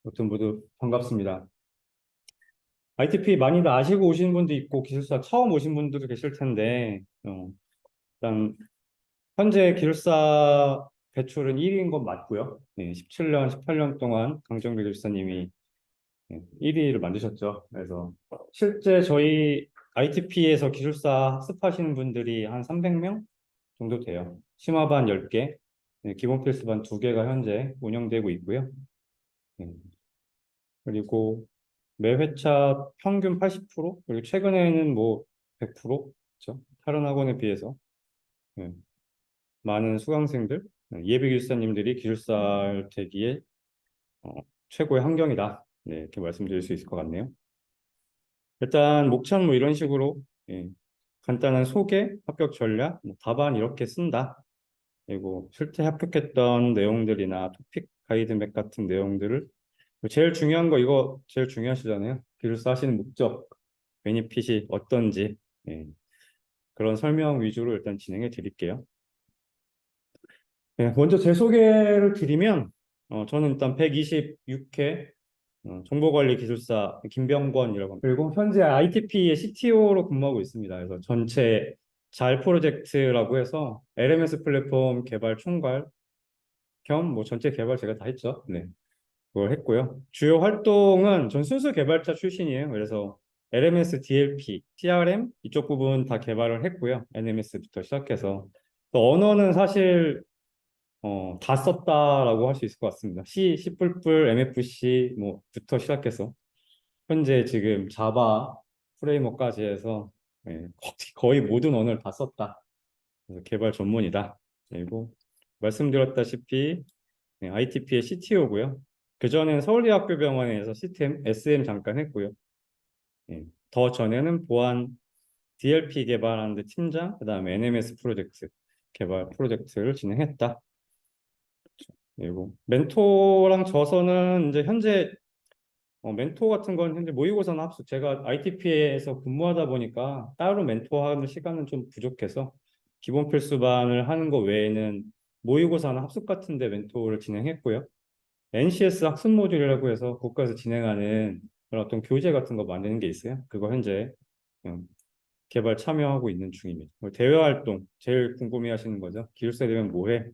아무튼 모두 반갑습니다. ITP 많이들 아시고 오신 분도 있고 기술사 처음 오신 분들도 계실 텐데 일단 현재 기술사 배출은 1위인 건 맞고요. 네, 17년, 18년 동안 강정배 기술사님이 1위를 만드셨죠. 그래서 실제 저희 ITP에서 기술사 학습하시는 분들이 한 300명 정도 돼요. 심화반 10개, 기본 필수반 2개가 현재 운영되고 있고요. 네, 그리고 매 회차 평균 80%, 그리고 최근에는 뭐 100%, 그렇죠? 다른 학원에 비해서 네, 많은 수강생들, 예비 기술사님들이 기술사를 되기에 어, 최고의 환경이다. 네, 이렇게 말씀드릴 수 있을 것 같네요. 일단 목차는 뭐 이런 식으로 간단한 소개, 합격 전략, 뭐 답안 이렇게 쓴다. 그리고 실제 합격했던 내용들이나 토픽 가이드맵 같은 내용들을 제일 중요한 거 이거 제일 중요하시잖아요. 기술사 하시는 목적, 베니핏이 어떤지 그런 설명 위주로 일단 진행해 드릴게요. 먼저 제 소개를 드리면 저는 일단 126회 정보관리 기술사 김병권이라고 합니다. 그리고 현재 ITP의 CTO로 근무하고 있습니다. 그래서 전체 잘 프로젝트라고 해서 LMS 플랫폼 개발 총괄 겸 뭐 전체 개발 제가 다 했죠. 네. 그걸 했고요. 주요 활동은 전 순수 개발자 출신이에요. 그래서 LMS, DLP, TRM 이쪽 부분 다 개발을 했고요. NMS부터 시작해서 또 언어는 사실 다 썼다라고 할 수 있을 것 같습니다. C, C++, MFC 뭐부터 시작해서 현재 지금 자바 프레임워크까지 해서 거의 모든 언어를 다 썼다. 그래서 개발 전문이다. 그리고 말씀드렸다시피 ITP의 CTO고요. 그전엔 서울대학교병원에서 시스템 SM 잠깐 했고요. 더 전에는 보안 DLP 개발하는데 팀장, 그다음에 NMS 프로젝트 개발 프로젝트를 진행했다. 그리고 멘토랑 저서는 이제 현재 멘토 같은 건 현재 모의고사나 합숙 제가 ITP에서 근무하다 보니까 따로 멘토하는 시간은 좀 부족해서 기본 필수반을 하는 거 외에는 모의고사나 합숙 같은 데 멘토를 진행했고요. NCS 학습 모듈이라고 해서 국가에서 진행하는 그런 어떤 교재 같은 거 만드는 게 있어요. 그거 현재 음, 개발 참여하고 있는 중입니다. 대외 활동 제일 궁금해 하시는 거죠. 기술사 되면 뭐 해?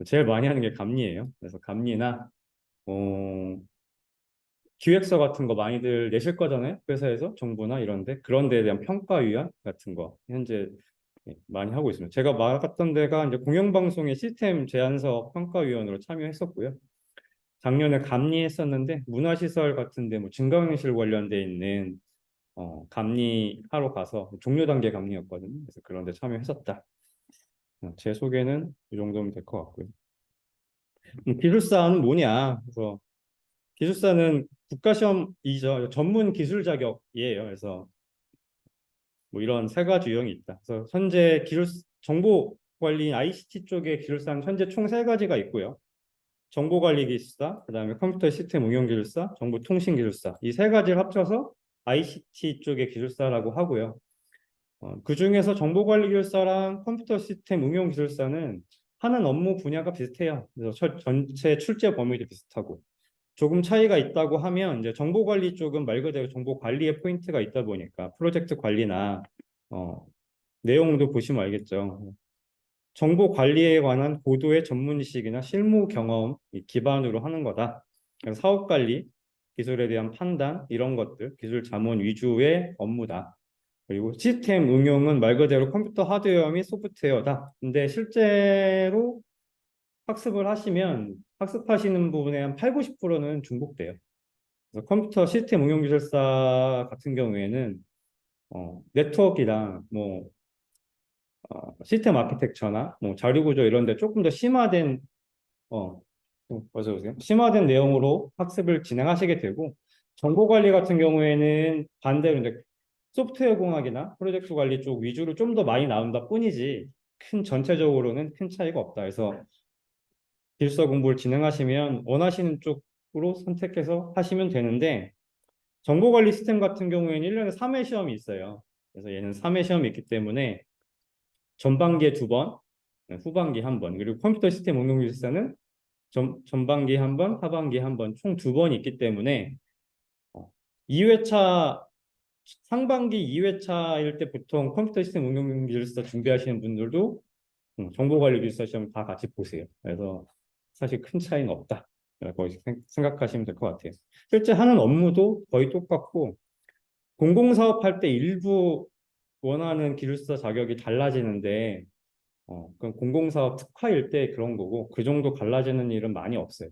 제일 많이 하는 게 감리예요. 그래서 감리나 기획서 같은 거 많이들 내실 거잖아요. 회사에서 정부나 이런데 그런 데에 대한 평가위원 같은 거 현재 많이 하고 있습니다. 제가 맡았던 데가 이제 공영방송의 시스템 제안서 평가위원으로 참여했었고요. 작년에 감리했었는데 문화시설 같은데 뭐 증강현실 관련돼 있는 감리하러 가서 종료 단계 감리였거든요. 그래서 그런 데 참여했었다. 제 소개는 이 정도면 될 것 같고요. 기술사는 뭐냐? 그래서 기술사는 국가시험이죠. 전문 기술 자격이에요. 그래서 뭐 이런 세 가지 유형이 있다. 그래서 현재 기술 정보 관리 ICT 쪽에 기술사는 현재 총 세 가지가 있고요. 정보관리기술사, 그다음에 컴퓨터 시스템 응용기술사, 정보통신기술사 이 세 가지를 합쳐서 ICT 쪽의 기술사라고 하고요. 그 중에서 정보관리기술사랑 컴퓨터 시스템 응용기술사는 하는 업무 분야가 비슷해요. 그래서 전체 출제 범위도 비슷하고 조금 차이가 있다고 하면 이제 정보관리 쪽은 말 그대로 정보관리의 포인트가 있다 보니까 프로젝트 관리나 어, 내용도 보시면 알겠죠. 정보 관리에 관한 고도의 전문지식이나 실무 경험 기반으로 하는 거다. 그래서 사업 관리, 기술에 대한 판단 이런 것들, 기술 자문 위주의 업무다. 그리고 시스템 응용은 말 그대로 컴퓨터 하드웨어 및 소프트웨어다. 근데 실제로 학습을 하시면 학습하시는 부분의 한 8, 90%는 중복돼요. 그래서 컴퓨터 시스템 응용 기술사 같은 경우에는 네트워크랑 뭐 시스템 아키텍처나 뭐 자료 구조 이런 데 조금 더 심화된 어서 오세요. 심화된 내용으로 학습을 진행하시게 되고 정보 관리 같은 경우에는 반대로 이제 소프트웨어 공학이나 프로젝트 관리 쪽 위주로 좀 더 많이 나온다 뿐이지 큰 전체적으로는 큰 차이가 없다. 그래서 기술사 공부를 진행하시면 원하시는 쪽으로 선택해서 하시면 되는데 정보 관리 시스템 같은 경우에는 1년에 3회 시험이 있어요. 그래서 얘는 3회 시험이 있기 때문에 전반기에 2번, 후반기에 1번, 그리고 컴퓨터 시스템 응용 기술사는 전반기 한 번, 하반기 한 번, 총 두 번 있기 때문에 2회차 상반기 2회차일 때 보통 컴퓨터 시스템 응용 기술사 준비하시는 분들도 정보관리 기술사 시험 다 같이 보세요. 그래서 사실 큰 차이는 없다라고 생각하시면 될 것 같아요. 실제 하는 업무도 거의 똑같고 공공사업 할 때 일부 원하는 기술사 자격이 달라지는데 그건 공공사업 특화일 때 그런 거고 그 정도 갈라지는 일은 많이 없어요.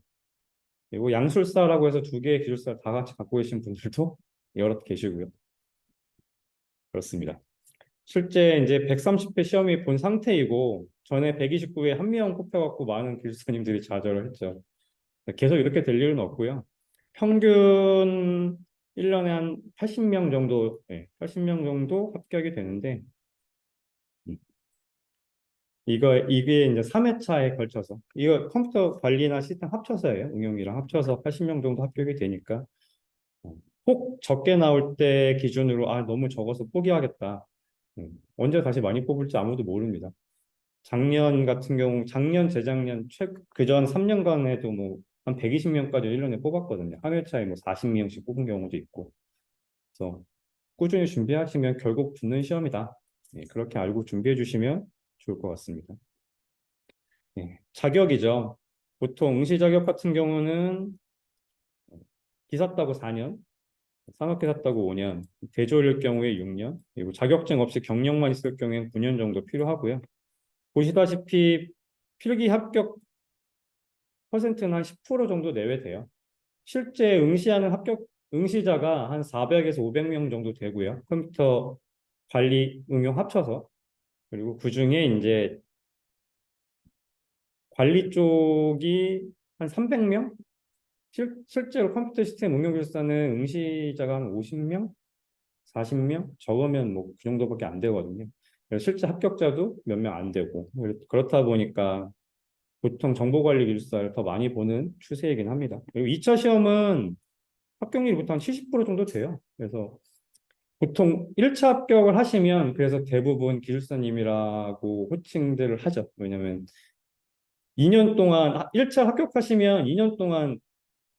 그리고 양술사라고 해서 두 개의 기술사 다 같이 갖고 계신 분들도 여러 계시고요. 그렇습니다. 실제 이제 130회 시험이 본 상태이고 전에 129회 한 명 꼽혀갖고 많은 기술사님들이 좌절을 했죠. 계속 이렇게 될 일은 없고요. 평균 1년에 한 80명 정도, 80명 정도 합격이 되는데 음, 이게 이제 3회차에 걸쳐서 이거 컴퓨터 관리나 시스템 합쳐서예요. 응용이랑 합쳐서 80명 정도 합격이 되니까 어, 꼭 적게 나올 때 기준으로 너무 적어서 포기하겠다. 언제 다시 많이 뽑을지 아무도 모릅니다. 작년 같은 경우, 작년, 재작년, 그전 3년간 해도 뭐, 한 120명까지 1년에 뽑았거든요. 한 회차에 뭐 40명씩 뽑은 경우도 있고. 그래서 꾸준히 준비하시면 결국 붙는 시험이다. 그렇게 알고 준비해 주시면 좋을 것 같습니다. 자격이죠. 보통 응시 자격 같은 경우는 기사 따고 4년, 산업기사 따고 5년, 대졸일 경우에 6년, 그리고 자격증 없이 경력만 있을 경우에는 9년 정도 필요하고요. 보시다시피 필기 합격 퍼센트는 한 10% 정도 내외 돼요. 실제 응시하는 응시자가 한 400에서 500명 정도 되고요. 컴퓨터 관리 응용 합쳐서. 그리고 그중에 이제 관리 쪽이 한 300명? 실제로 컴퓨터 시스템 응용 교사는 응시자가 한 50명? 40명? 적으면 뭐 그 정도밖에 안 되거든요. 그래서 실제 합격자도 몇 명 안 되고. 그렇다 보니까 보통 정보관리기술사를 더 많이 보는 추세이긴 합니다. 그리고 2차 시험은 합격률이 보통 한 70% 정도 돼요. 그래서 보통 1차 합격을 하시면 그래서 대부분 기술사님이라고 호칭들을 하죠. 왜냐면 2년 동안 1차 합격하시면 2년 동안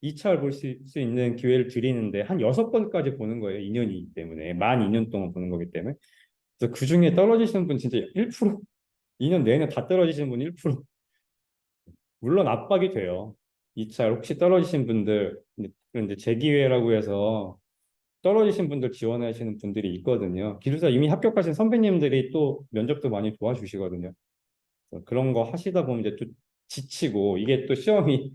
2차를 볼 수 있는 기회를 드리는데 한 6번까지 보는 거예요. 2년이기 때문에. 만 2년 동안 보는 거기 때문에. 그래서 그중에 떨어지시는 분 진짜 1%, 2년 내내 다 떨어지시는 분 1%. 물론 압박이 돼요. 2차 혹시 떨어지신 분들, 그런데 재기회라고 해서 떨어지신 분들 지원하시는 분들이 있거든요. 기술사 이미 합격하신 선배님들이 또 면접도 많이 도와주시거든요. 그래서 그런 거 하시다 보면 이제 또 지치고 이게 또 시험이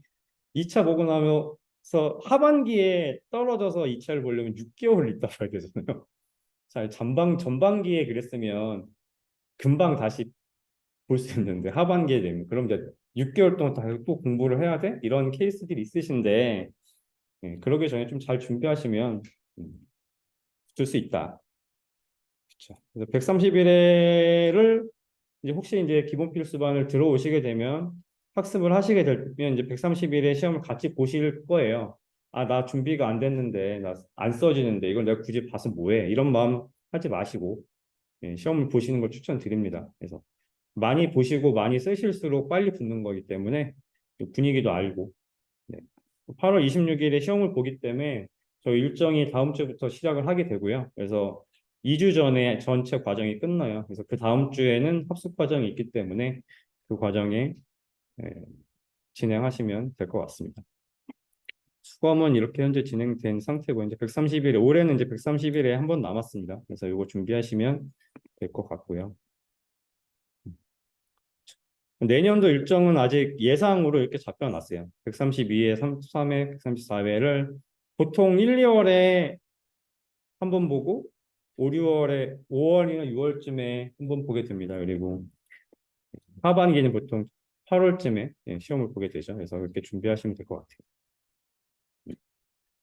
2차 보고 나면서 하반기에 떨어져서 2차를 보려면 6개월 있다 봐야 되잖아요. 자, 전반기에 그랬으면 금방 다시 볼 수 있는데 하반기에 되면 그럼 이제 6개월 동안 또 공부를 해야 돼? 이런 케이스들이 있으신데 그러기 전에 좀 잘 준비하시면 붙을 수 있다. 그렇죠. 그래서 131회를 이제 혹시 이제 기본 필수반을 들어오시게 되면 학습을 하시게 되면 이제 131회 시험을 같이 보실 거예요. 나 준비가 안 됐는데, 나 안 써지는데, 이걸 내가 굳이 봐서 뭐해? 이런 마음 하지 마시고, 시험을 보시는 걸 추천드립니다. 그래서 많이 보시고 많이 쓰실수록 빨리 붙는 거기 때문에 분위기도 알고, 8월 26일에 시험을 보기 때문에 저희 일정이 다음 주부터 시작을 하게 되고요. 그래서 2주 전에 전체 과정이 끝나요. 그래서 그 다음 주에는 합숙 과정이 있기 때문에 그 과정에 예, 진행하시면 될 것 같습니다. 수검은 이렇게 현재 진행된 상태고 이제 130일에 올해는 이제 130일에 한 번 남았습니다. 그래서 이거 준비하시면 될 것 같고요. 내년도 일정은 아직 예상으로 이렇게 잡혀놨어요. 132회, 33회, 134회를 보통 1, 2월에 한 번 보고 5, 6월에 5월이나 6월쯤에 한 번 보게 됩니다. 그리고 하반기는 보통 8월쯤에 시험을 보게 되죠. 그래서 이렇게 준비하시면 될 것 같아요.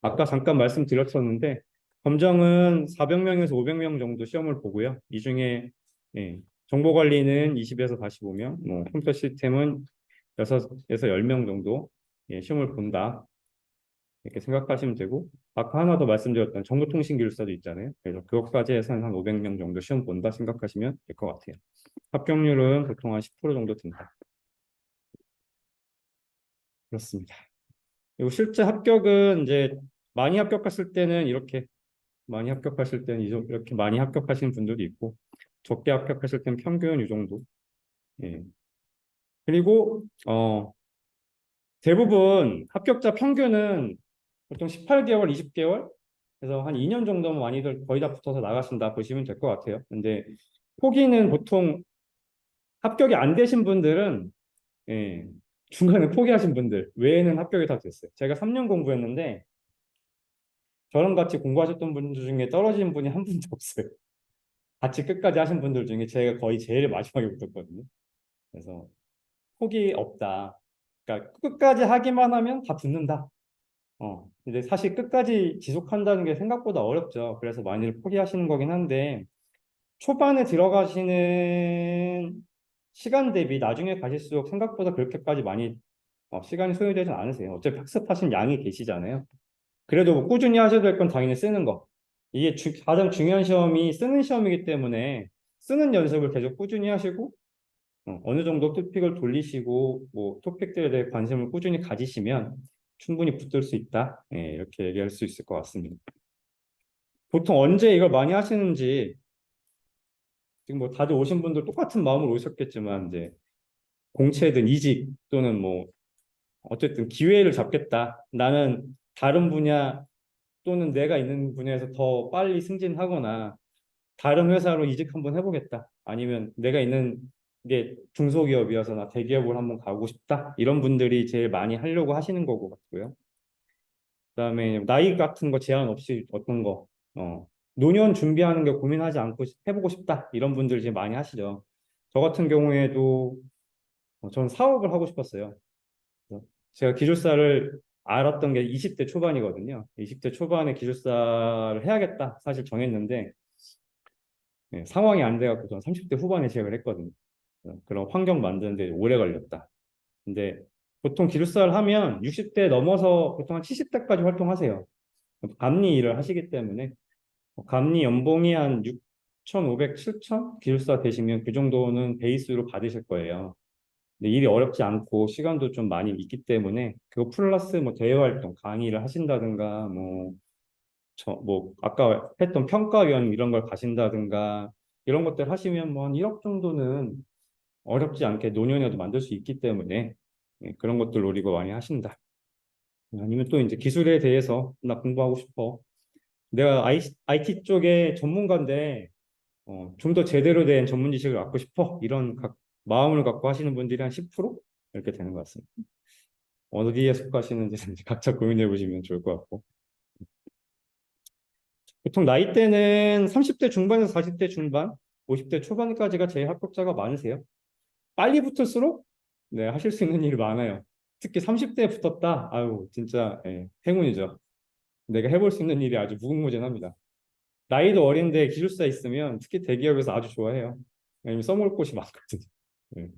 아까 잠깐 말씀드렸었는데 검정은 400명에서 500명 정도 시험을 보고요. 이 중에 정보관리는 20에서 45명, 뭐 컴퓨터 시스템은 6에서 10명 정도 시험을 본다. 이렇게 생각하시면 되고 아까 하나 더 말씀드렸던 정보통신기술사도 있잖아요. 그래서 그것까지 해서 한 500명 정도 시험 본다 생각하시면 될 것 같아요. 합격률은 보통 한 10% 정도 든다. 그렇습니다. 그리고 실제 합격은 이제 많이 합격했을 때는 이렇게 많이 합격하실 때는 이렇게 많이 합격하시는 분들도 있고 적게 합격하실 때는 평균 이 정도. 예. 그리고 대부분 합격자 평균은 보통 18개월, 20개월 그래서 한 2년 정도면 많이들 거의 다 붙어서 나가신다 보시면 될 것 같아요. 근데 포기는 보통 합격이 안 되신 분들은 예, 중간에 포기하신 분들 외에는 합격이 다 됐어요. 제가 3년 공부했는데 저랑 같이 공부하셨던 분들 중에 떨어진 분이 한 분도 없어요. 같이 끝까지 하신 분들 중에 제가 거의 제일 마지막에 붙었거든요. 그래서 포기 없다. 그러니까 끝까지 하기만 하면 다 붙는다. 근데 사실 끝까지 지속한다는 게 생각보다 어렵죠. 그래서 많이들 포기하시는 거긴 한데 초반에 들어가시는 시간 대비 나중에 가실수록 생각보다 그렇게까지 많이 시간이 소요되진 않으세요. 어차피 학습하신 양이 계시잖아요. 그래도 뭐 꾸준히 하셔야 될 건 당연히 쓰는 거. 이게 가장 중요한 시험이 쓰는 시험이기 때문에 쓰는 연습을 계속 꾸준히 하시고 어느 정도 토픽을 돌리시고 뭐 토픽들에 대해 관심을 꾸준히 가지시면 충분히 붙을 수 있다. 예, 이렇게 얘기할 수 있을 것 같습니다. 보통 언제 이걸 많이 하시는지 지금 뭐 다들 오신 분들 똑같은 마음으로 오셨겠지만 이제 공채든 이직 또는 뭐 어쨌든 기회를 잡겠다. 나는 다른 분야 또는 내가 있는 분야에서 더 빨리 승진하거나 다른 회사로 이직 한번 해보겠다. 아니면 내가 있는 게 중소기업이어서 나 대기업을 한번 가고 싶다. 이런 분들이 제일 많이 하려고 하시는 거고 같고요. 그다음에 나이 같은 거 제한 없이 어떤 거, 노년 준비하는 게 고민하지 않고 해보고 싶다. 이런 분들 이제 많이 하시죠. 저 같은 경우에도 저는 사업을 하고 싶었어요. 그래서 제가 기술사를 알았던 게 20대 초반이거든요. 20대 초반에 기술사를 해야겠다. 사실 정했는데 상황이 안 돼갖고 저는 30대 후반에 시작을 했거든요. 그런 환경 만드는데 오래 걸렸다. 근데 보통 기술사를 하면 60대 넘어서 보통 한 70대까지 활동하세요. 감리 일을 하시기 때문에 감리 연봉이 한 6,500, 7,000 기술사 되시면 그 정도는 베이스로 받으실 거예요. 근데 일이 어렵지 않고 시간도 좀 많이 있기 때문에 그거 플러스 뭐 대외 활동, 강의를 하신다든가 뭐 아까 했던 평가위원 이런 걸 가신다든가 이런 것들 하시면 뭐 한 1억 정도는 어렵지 않게 노년에도 만들 수 있기 때문에 그런 것들 노리고 많이 하신다. 아니면 또 이제 기술에 대해서 나 공부하고 싶어. 내가 IT 쪽에 전문가인데 좀 더 제대로 된 전문 지식을 갖고 싶어. 이런 마음을 갖고 하시는 분들이 한 10% 이렇게 되는 것 같습니다. 어디에 속하시는지는 각자 고민해 보시면 좋을 것 같고. 보통 나이대는 30대 중반에서 40대 중반, 50대 초반까지가 제일 합격자가 많으세요. 빨리 붙을수록 네, 하실 수 있는 일이 많아요. 특히 30대에 붙었다. 아유, 진짜 행운이죠. 내가 해볼 수 있는 일이 아주 무궁무진합니다. 나이도 어린데 기술사 있으면 특히 대기업에서 아주 좋아해요. 왜냐면 써먹을 곳이 많거든요. 네.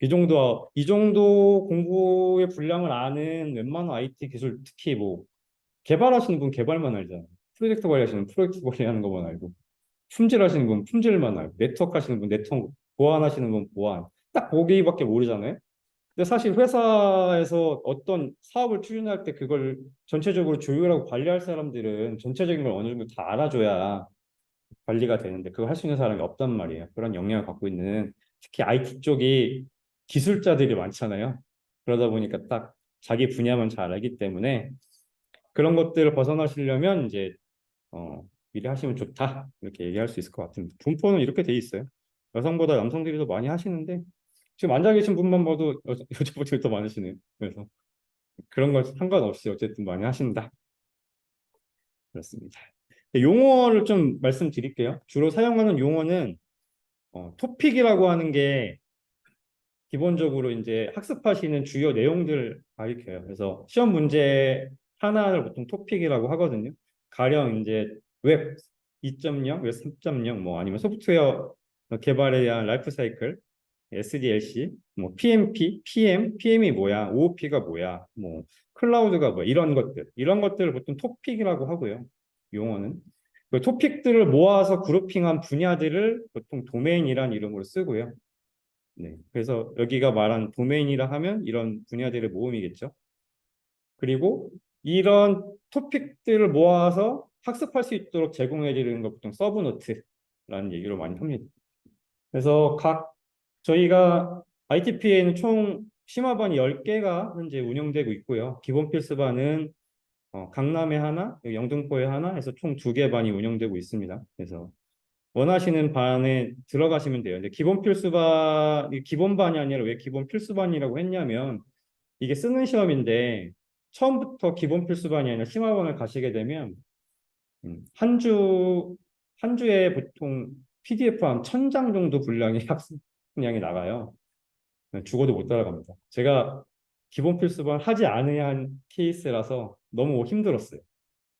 이 정도 공부의 분량을 아는 웬만한 IT 기술, 특히 뭐 개발하시는 분 개발만 알잖아요. 프로젝트 관리하시는 분 프로젝트 관리하는 것만 알고, 품질하시는 분 품질만 알고, 네트워크 하시는 분 네트워크, 보안하시는 분 보안. 딱 거기밖에 모르잖아요. 근데 사실 회사에서 어떤 사업을 추진할 때 그걸 전체적으로 조율하고 관리할 사람들은 전체적인 걸 어느 정도 다 알아줘야 관리가 되는데 그걸 할 수 있는 사람이 없단 말이에요. 그런 역량을 갖고 있는 특히 IT 쪽이 기술자들이 많잖아요. 그러다 보니까 딱 자기 분야만 잘 알기 때문에 그런 것들을 벗어나시려면 이제 미리 하시면 좋다 이렇게 얘기할 수 있을 것 같습니다. 분포는 이렇게 돼 있어요. 여성보다 남성들이 더 많이 하시는데 지금 앉아 계신 분만 봐도 여자분들이 더 많으시네요. 그래서 그런 거 상관없이 어쨌든 많이 하신다. 그렇습니다. 용어를 좀 말씀드릴게요. 주로 사용하는 용어는 토픽이라고 하는 게 기본적으로 이제 학습하시는 주요 내용들 가리켜요. 그래서 시험 문제 하나를 보통 토픽이라고 하거든요. 가령 이제 웹 2.0, 웹 3.0, 뭐 아니면 소프트웨어 개발에 대한 라이프 사이클, SDLC, 뭐 PMP, PM이 뭐야, OOP가 뭐야, 뭐 클라우드가 뭐야, 이런 것들을 보통 토픽이라고 하고요. 용어는. 그 토픽들을 모아서 그룹핑한 분야들을 보통 도메인이란 이름으로 쓰고요. 네. 그래서 여기가 말한 도메인이라 하면 이런 분야들의 모음이겠죠. 그리고 이런 토픽들을 모아서 학습할 수 있도록 제공해 드리는 것 보통 서브노트라는 얘기로 많이 합니다. 그래서 저희가 ITP에는 총 심화반이 10개가 현재 운영되고 있고요. 기본 필수반은 강남에 하나, 여기 영등포에 하나 해서 총 2개 반이 운영되고 있습니다. 그래서 원하시는 반에 들어가시면 돼요. 근데 기본반이 아니라 왜 기본 필수반이라고 했냐면 이게 쓰는 시험인데 처음부터 기본 필수반이 아니라 심화반을 가시게 되면 한 주에 보통 PDF 한 1000장 정도 분량의 학습량이 나가요. 죽어도 못 따라갑니다. 제가 기본 필수반 하지 않은 케이스라서 너무 힘들었어요.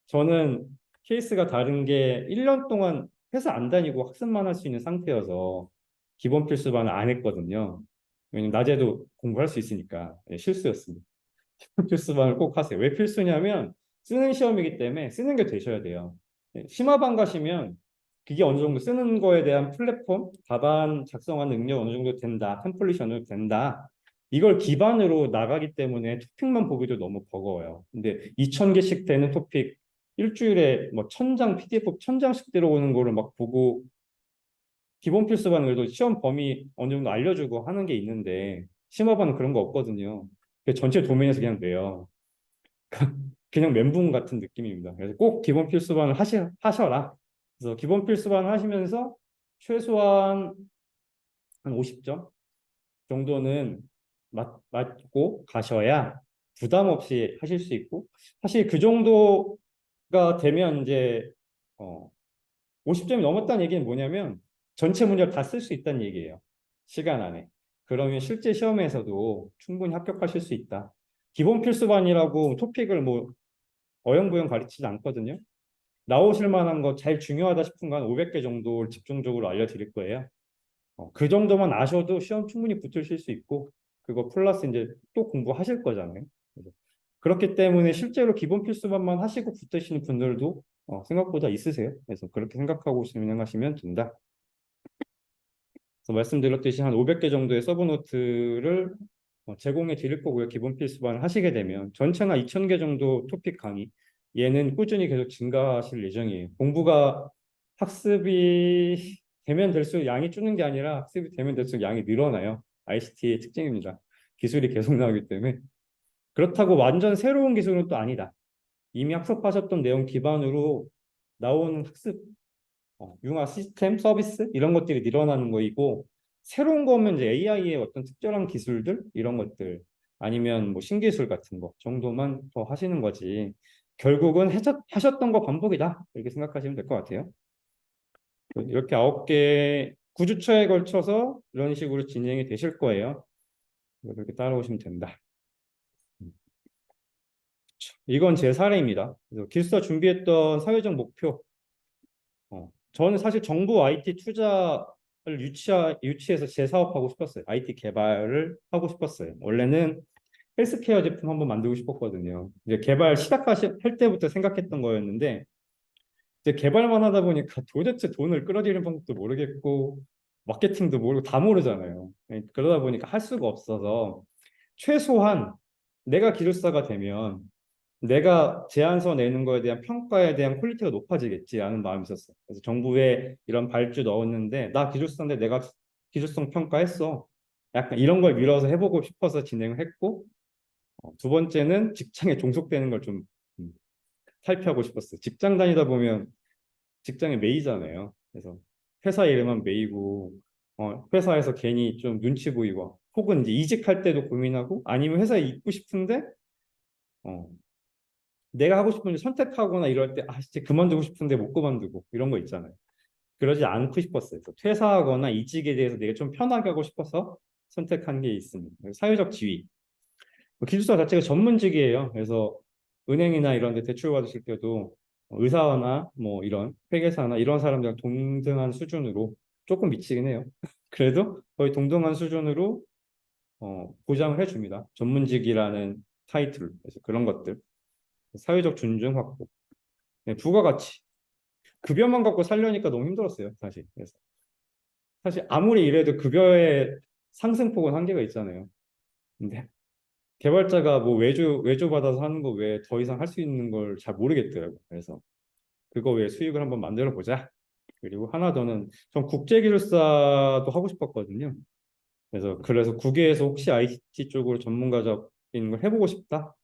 저는 케이스가 다른 게 1년 동안 회사 안 다니고 학습만 할 수 있는 상태여서 기본 필수반을 안 했거든요. 왜냐면 낮에도 공부할 수 있으니까. 실수였습니다. 필수반을 꼭 하세요. 왜 필수냐면 쓰는 시험이기 때문에 쓰는 게 되셔야 돼요. 심화반 가시면 그게 어느 정도 쓰는 거에 대한 플랫폼, 답안 작성하는 능력 어느 정도 된다, 템플릿이 어느 정도 된다. 이걸 기반으로 나가기 때문에 토픽만 보기도 너무 버거워요. 근데 2000개씩 되는 토픽 일주일에 뭐 1000장 PDF 1000장씩 들어오는 거를 막 보고 기본 필수반은 그래도 시험 범위 어느 정도 알려주고 하는 게 있는데 심화반은 그런 거 없거든요. 전체 도면에서 그냥 내요. 그냥 멘붕 같은 느낌입니다. 그래서 꼭 기본 필수반을 하셔라. 그래서 기본 필수반을 하시면서 최소한 한 50점 정도는 맞고 가셔야 부담 없이 하실 수 있고 사실 그 정도가 되면 이제 50점이 넘었다는 얘기는 뭐냐면 전체 문제를 다 쓸 수 있다는 얘기예요. 시간 안에. 그러면 실제 시험에서도 충분히 합격하실 수 있다. 기본 필수반이라고 토픽을 뭐 어영부영 가르치지 않거든요. 나오실 만한 거 제일 중요하다 싶은 건 500개 정도 집중적으로 알려드릴 거예요. 그 정도만 아셔도 시험 충분히 붙으실 수 있고 그거 플러스 이제 또 공부하실 거잖아요. 그래서 그렇기 때문에 실제로 기본 필수반만 하시고 붙으시는 분들도 생각보다 있으세요. 그래서 그렇게 생각하고 진행하시면 된다. 그래서 말씀드렸듯이 한 500개 정도의 서브노트를 제공해 드릴 거고요. 기본 필수반을 하시게 되면 전체나 2000개 정도 토픽 강의 얘는 꾸준히 계속 증가하실 예정이에요. 공부가 학습이 되면 될수록 양이 줄는 게 아니라 학습이 되면 될수록 양이 늘어나요. ICT의 특징입니다. 기술이 계속 나오기 때문에 그렇다고 완전 새로운 기술은 또 아니다. 이미 학습하셨던 내용 기반으로 나오는 학습 융합 시스템, 서비스 이런 것들이 늘어나는 거이고 새로운 거면 이제 AI의 어떤 특별한 기술들 이런 것들 아니면 뭐 신기술 같은 거 정도만 더 하시는 거지 결국은 하셨던 거 반복이다 이렇게 생각하시면 될 것 같아요. 이렇게 9개 9주차에 걸쳐서 이런 식으로 진행이 되실 거예요. 이렇게 따라오시면 된다. 이건 제 사례입니다. 그래서 기숙사 준비했던 사회적 목표 저는 사실 정부 IT 투자를 유치해서 재사업하고 싶었어요. IT 개발을 하고 싶었어요. 원래는 헬스케어 제품 한번 만들고 싶었거든요. 이제 개발 시작할 때부터 생각했던 거였는데 이제 개발만 하다 보니까 도대체 돈을 끌어들이는 방법도 모르겠고 마케팅도 모르고 다 모르잖아요. 그러다 보니까 할 수가 없어서 최소한 내가 기술사가 되면 내가 제안서 내는 거에 대한 평가에 대한 퀄리티가 높아지겠지라는 마음이 있었어. 그래서 정부에 이런 발주 넣었는데 나 기술사인데 내가 기술성 평가했어. 약간 이런 걸 밀어서 해보고 싶어서 진행을 했고 두 번째는 직장에 종속되는 걸 좀 살펴보고 싶었어요. 직장 다니다 보면 직장에 매이잖아요. 그래서 회사 이름만 매이고 회사에서 괜히 좀 눈치 보이고 혹은 이제 이직할 때도 고민하고 아니면 회사에 있고 싶은데 어, 내가 하고 싶은 일 선택하거나 이럴 때, 진짜 그만두고 싶은데 못 그만두고 이런 거 있잖아요. 그러지 않고 싶었어요. 그래서 퇴사하거나 이직에 대해서 내가 좀 편하게 하고 싶어서 선택한 게 있습니다. 사회적 지위. 기술사 자체가 전문직이에요. 그래서 은행이나 이런 데 대출 받으실 때도 의사나 뭐 이런 회계사나 이런 사람들랑 동등한 수준으로 조금 미치긴 해요. 그래도 거의 동등한 수준으로 보장을 해줍니다. 전문직이라는 타이틀. 그래서 그런 것들. 사회적 존중 확보. 네, 부가가치. 급여만 갖고 살려니까 너무 힘들었어요, 사실. 그래서 사실 아무리 이래도 급여에 상승폭은 한계가 있잖아요. 근데 개발자가 뭐 외주 받아서 하는 거 외에 더 이상 할 수 있는 걸 잘 모르겠더라고요. 그래서 그거 외에 수익을 한번 만들어 보자. 그리고 하나 더는 전 국제기술사도 하고 싶었거든요. 그래서 국외에서 혹시 IT 쪽으로 전문가적인 걸 해보고 싶다.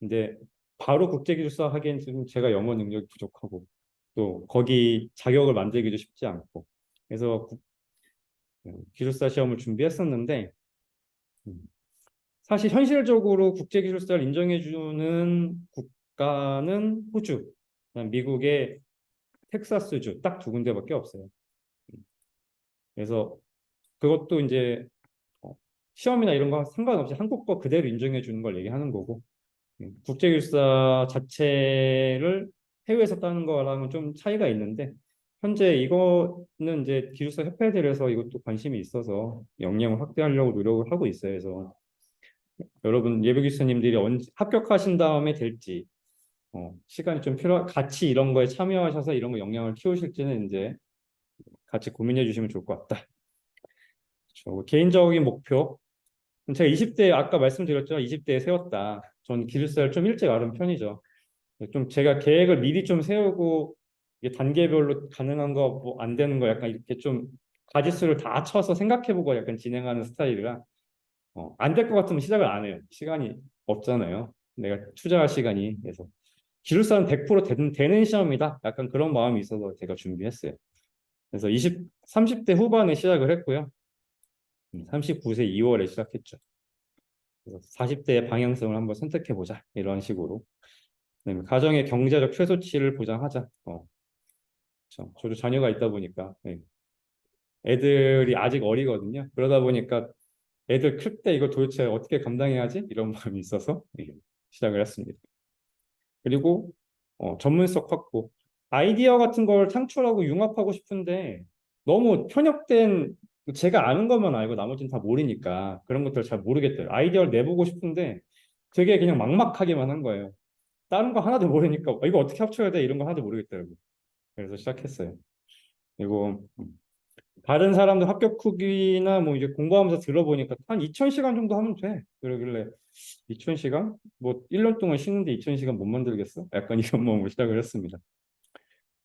근데 바로 국제기술사 하기엔 지금 제가 영어 능력이 부족하고 또 거기 자격을 만들기도 쉽지 않고 그래서 기술사 시험을 준비했었는데 음, 사실 현실적으로 국제기술사를 인정해주는 국가는 호주, 그다음 미국의 텍사스주 딱 두 군데밖에 없어요. 그래서 그것도 이제 어, 시험이나 이런 거 상관없이 한국 거 그대로 인정해 주는 걸 얘기하는 거고 국제기술사 자체를 해외에서 따는 거랑은 좀 차이가 있는데 현재 이거는 이제 기술사 협회들에서 이것도 관심이 있어서 역량을 확대하려고 노력을 하고 있어요. 그래서 여러분 예비 교수님들이 언제 합격하신 다음에 될지 시간이 좀 같이 이런 거에 참여하셔서 이런 거 역량을 키우실지는 이제 같이 고민해 주시면 좋을 것 같다. 그렇죠. 개인적인 목표 제가 20대 아까 말씀드렸죠. 20대에 세웠다. 전 기술사를 좀 일찍 알은 편이죠. 좀 제가 계획을 미리 좀 세우고 이게 단계별로 가능한 거 뭐 안 되는 거 약간 이렇게 좀 가지수를 다 쳐서 생각해보고 약간 진행하는 스타일이라 안 될 것 같으면 시작을 안 해요. 시간이 없잖아요. 내가 투자할 시간이. 그래서 기술사는 100% 되는 시험이다. 약간 그런 마음이 있어서 제가 준비했어요. 그래서 30대 후반에 시작을 했고요. 39세 2월에 시작했죠. 그래서 40대의 방향성을 한번 선택해보자. 이런 식으로. 그다음에 가정의 경제적 최소치를 보장하자. 그렇죠. 저도 자녀가 있다 보니까 네. 애들이 아직 어리거든요. 그러다 보니까 애들 클 때 이거 도대체 어떻게 감당해야지? 이런 마음이 있어서 시작을 했습니다. 그리고 전문성 확보. 아이디어 같은 걸 창출하고 융합하고 싶은데 너무 편협된 제가 아는 것만 알고 나머지는 다 모르니까 그런 것들 잘 모르겠더라고요. 아이디어를 내보고 싶은데 되게 그냥 막막하게만 한 거예요. 다른 거 하나도 모르니까 이거 어떻게 합쳐야 돼? 이런 거 하나도 모르겠더라고요. 그래서 시작했어요. 그리고 다른 사람들 합격 후기나 뭐 이제 공부하면서 들어보니까 한 2,000시간 정도 하면 돼. 그러길래 2,000시간? 뭐 1년 동안 쉬는데 2,000시간 못 만들겠어? 약간 이런 마음으로 시작을 했습니다.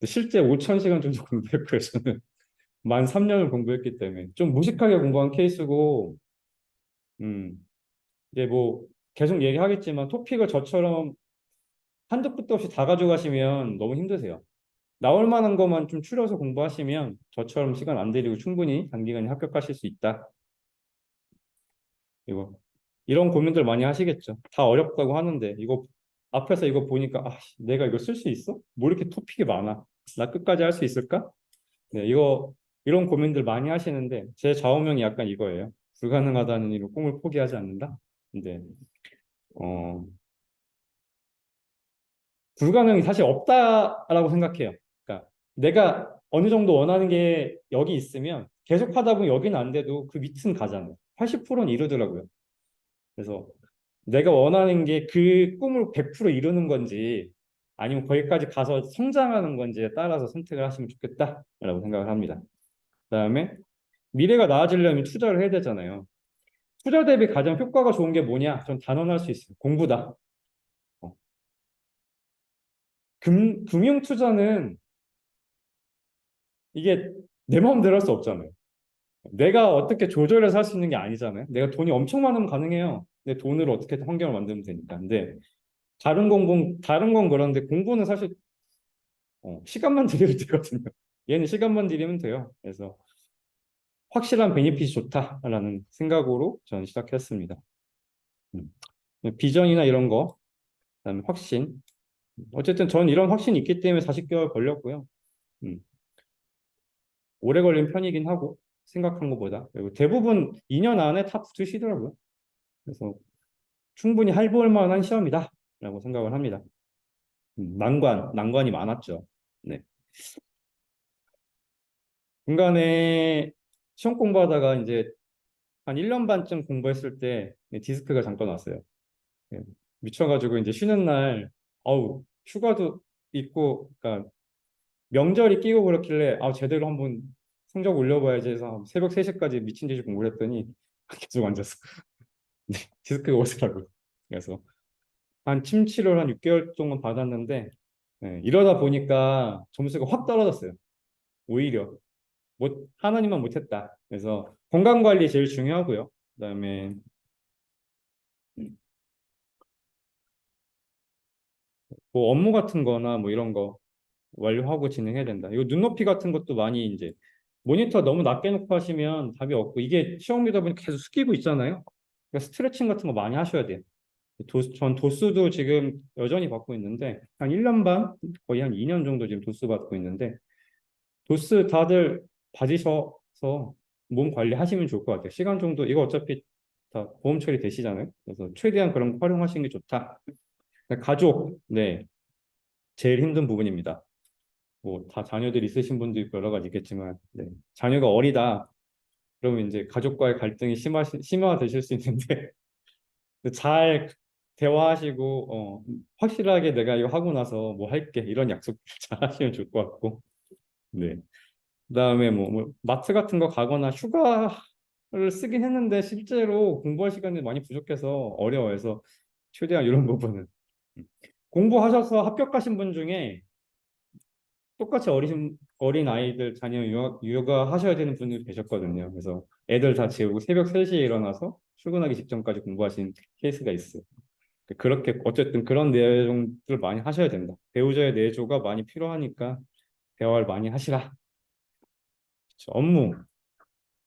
실제 5,000시간 정도 공부했고요. 저는 만 3년을 공부했기 때문에 좀 무식하게 공부한 케이스고 음, 이제 뭐 계속 얘기하겠지만 토픽을 저처럼 한도 끝도 없이 다 가져가시면 너무 힘드세요. 나올 만한 것만 좀 추려서 공부하시면 저처럼 시간 안 들이고 충분히 단기간에 합격하실 수 있다. 이거 이런 고민들 많이 하시겠죠. 다 어렵다고 하는데 이거 앞에서 이거 보니까 내가 이거 쓸 수 있어? 뭐 이렇게 토픽이 많아? 나 끝까지 할 수 있을까? 네, 이런 고민들 많이 하시는데 제 좌우명이 약간 이거예요. 불가능하다는 이런 꿈을 포기하지 않는다. 근데 어, 불가능이 사실 없다라고 생각해요. 그러니까 내가 어느 정도 원하는 게 여기 있으면 계속 하다 보면 여기는 안 돼도 그 밑은 가잖아요. 80%는 이루더라고요. 그래서 내가 원하는 게 그 꿈을 100% 이루는 건지 아니면 거기까지 가서 성장하는 건지에 따라서 선택을 하시면 좋겠다라고 생각을 합니다. 그다음에 미래가 나아지려면 투자를 해야 되잖아요. 투자 대비 가장 효과가 좋은 게 뭐냐? 전 단언할 수 있어요. 공부다. 어, 금융 투자는 이게 내 마음대로 할 수 없잖아요. 내가 어떻게 조절해서 할 수 있는 게 아니잖아요. 내가 돈이 엄청 많으면 가능해요. 내 돈으로 어떻게든 환경을 만들면 되니까. 근데 다른 건 그런데 공부는 사실 시간만 들이면 되거든요. 얘는 시간만 들이면 돼요. 그래서 확실한 베니핏이 좋다라는 생각으로 저는 시작했습니다. 음. 비전이나 이런 거, 그다음에 확신. 어쨌든 저는 이런 확신이 있기 때문에 40개월 걸렸고요. 음. 오래 걸린 편이긴 하고 생각한 것보다. 그리고 대부분 2년 안에 다 붙으시더라고요. 그래서 충분히 해볼 만한 시험이다라고 생각을 합니다. 난관이 많았죠. 네. 중간에 시험 공부하다가 이제 한 1년 반쯤 공부했을 때 디스크가 잠깐 왔어요. 예, 미쳐가지고 이제 쉬는 날, 휴가도 있고, 그러니까 명절이 끼고 그렇길래, 제대로 한번 성적 올려봐야지 해서 새벽 3시까지 미친 듯이 공부를 했더니 계속 앉아서. 네, 디스크가 오더라고요. 그래서 한 침치를 한 6개월 동안 받았는데 이러다 보니까 점수가 확 떨어졌어요. 오히려 못 하나님만 못했다. 그래서 건강 관리 제일 중요하고요. 그다음에 뭐 업무 같은 거나 뭐 이런 거 완료하고 진행해야 된다. 이거 눈높이 같은 것도 많이 이제 모니터 너무 낮게 놓고 하시면 답이 없고 이게 시험이다 보니까 계속 숙이고 있잖아요. 그러니까 스트레칭 같은 거 많이 하셔야 돼요. 전 도수도 지금 여전히 받고 있는데 한 1년 반 거의 한 2년 정도 지금 도수 받고 있는데 도스 다들 받으셔서 몸 관리하시면 좋을 것 같아요. 시간 정도 이거 어차피 다 보험 처리 되시잖아요. 그래서 최대한 그런 거 활용하시는 게 좋다. 가족, 네, 제일 힘든 부분입니다. 뭐 다 자녀들 있으신 분도 있고 여러 가지 있겠지만, 네, 자녀가 어리다. 그러면 이제 가족과의 갈등이 심화되실 수 있는데 잘 대화하시고 확실하게 내가 이거 하고 나서 뭐 할게 이런 약속 잘 하시면 좋을 것 같고, 네. 그다음에 뭐 마트 같은 거 가거나 휴가를 쓰긴 했는데 실제로 공부할 시간이 많이 부족해서 어려워해서 최대한 이런 부분은 공부하셔서 합격하신 분 중에 똑같이 어린 아이들 자녀 육아 하셔야 되는 분들이 계셨거든요. 그래서 애들 다 재우고 새벽 3시에 일어나서 출근하기 직전까지 공부하신 케이스가 있어요. 그렇게 어쨌든 그런 내용들 많이 하셔야 된다. 배우자의 내조가 많이 필요하니까 대화를 많이 하시라. 그쵸. 업무.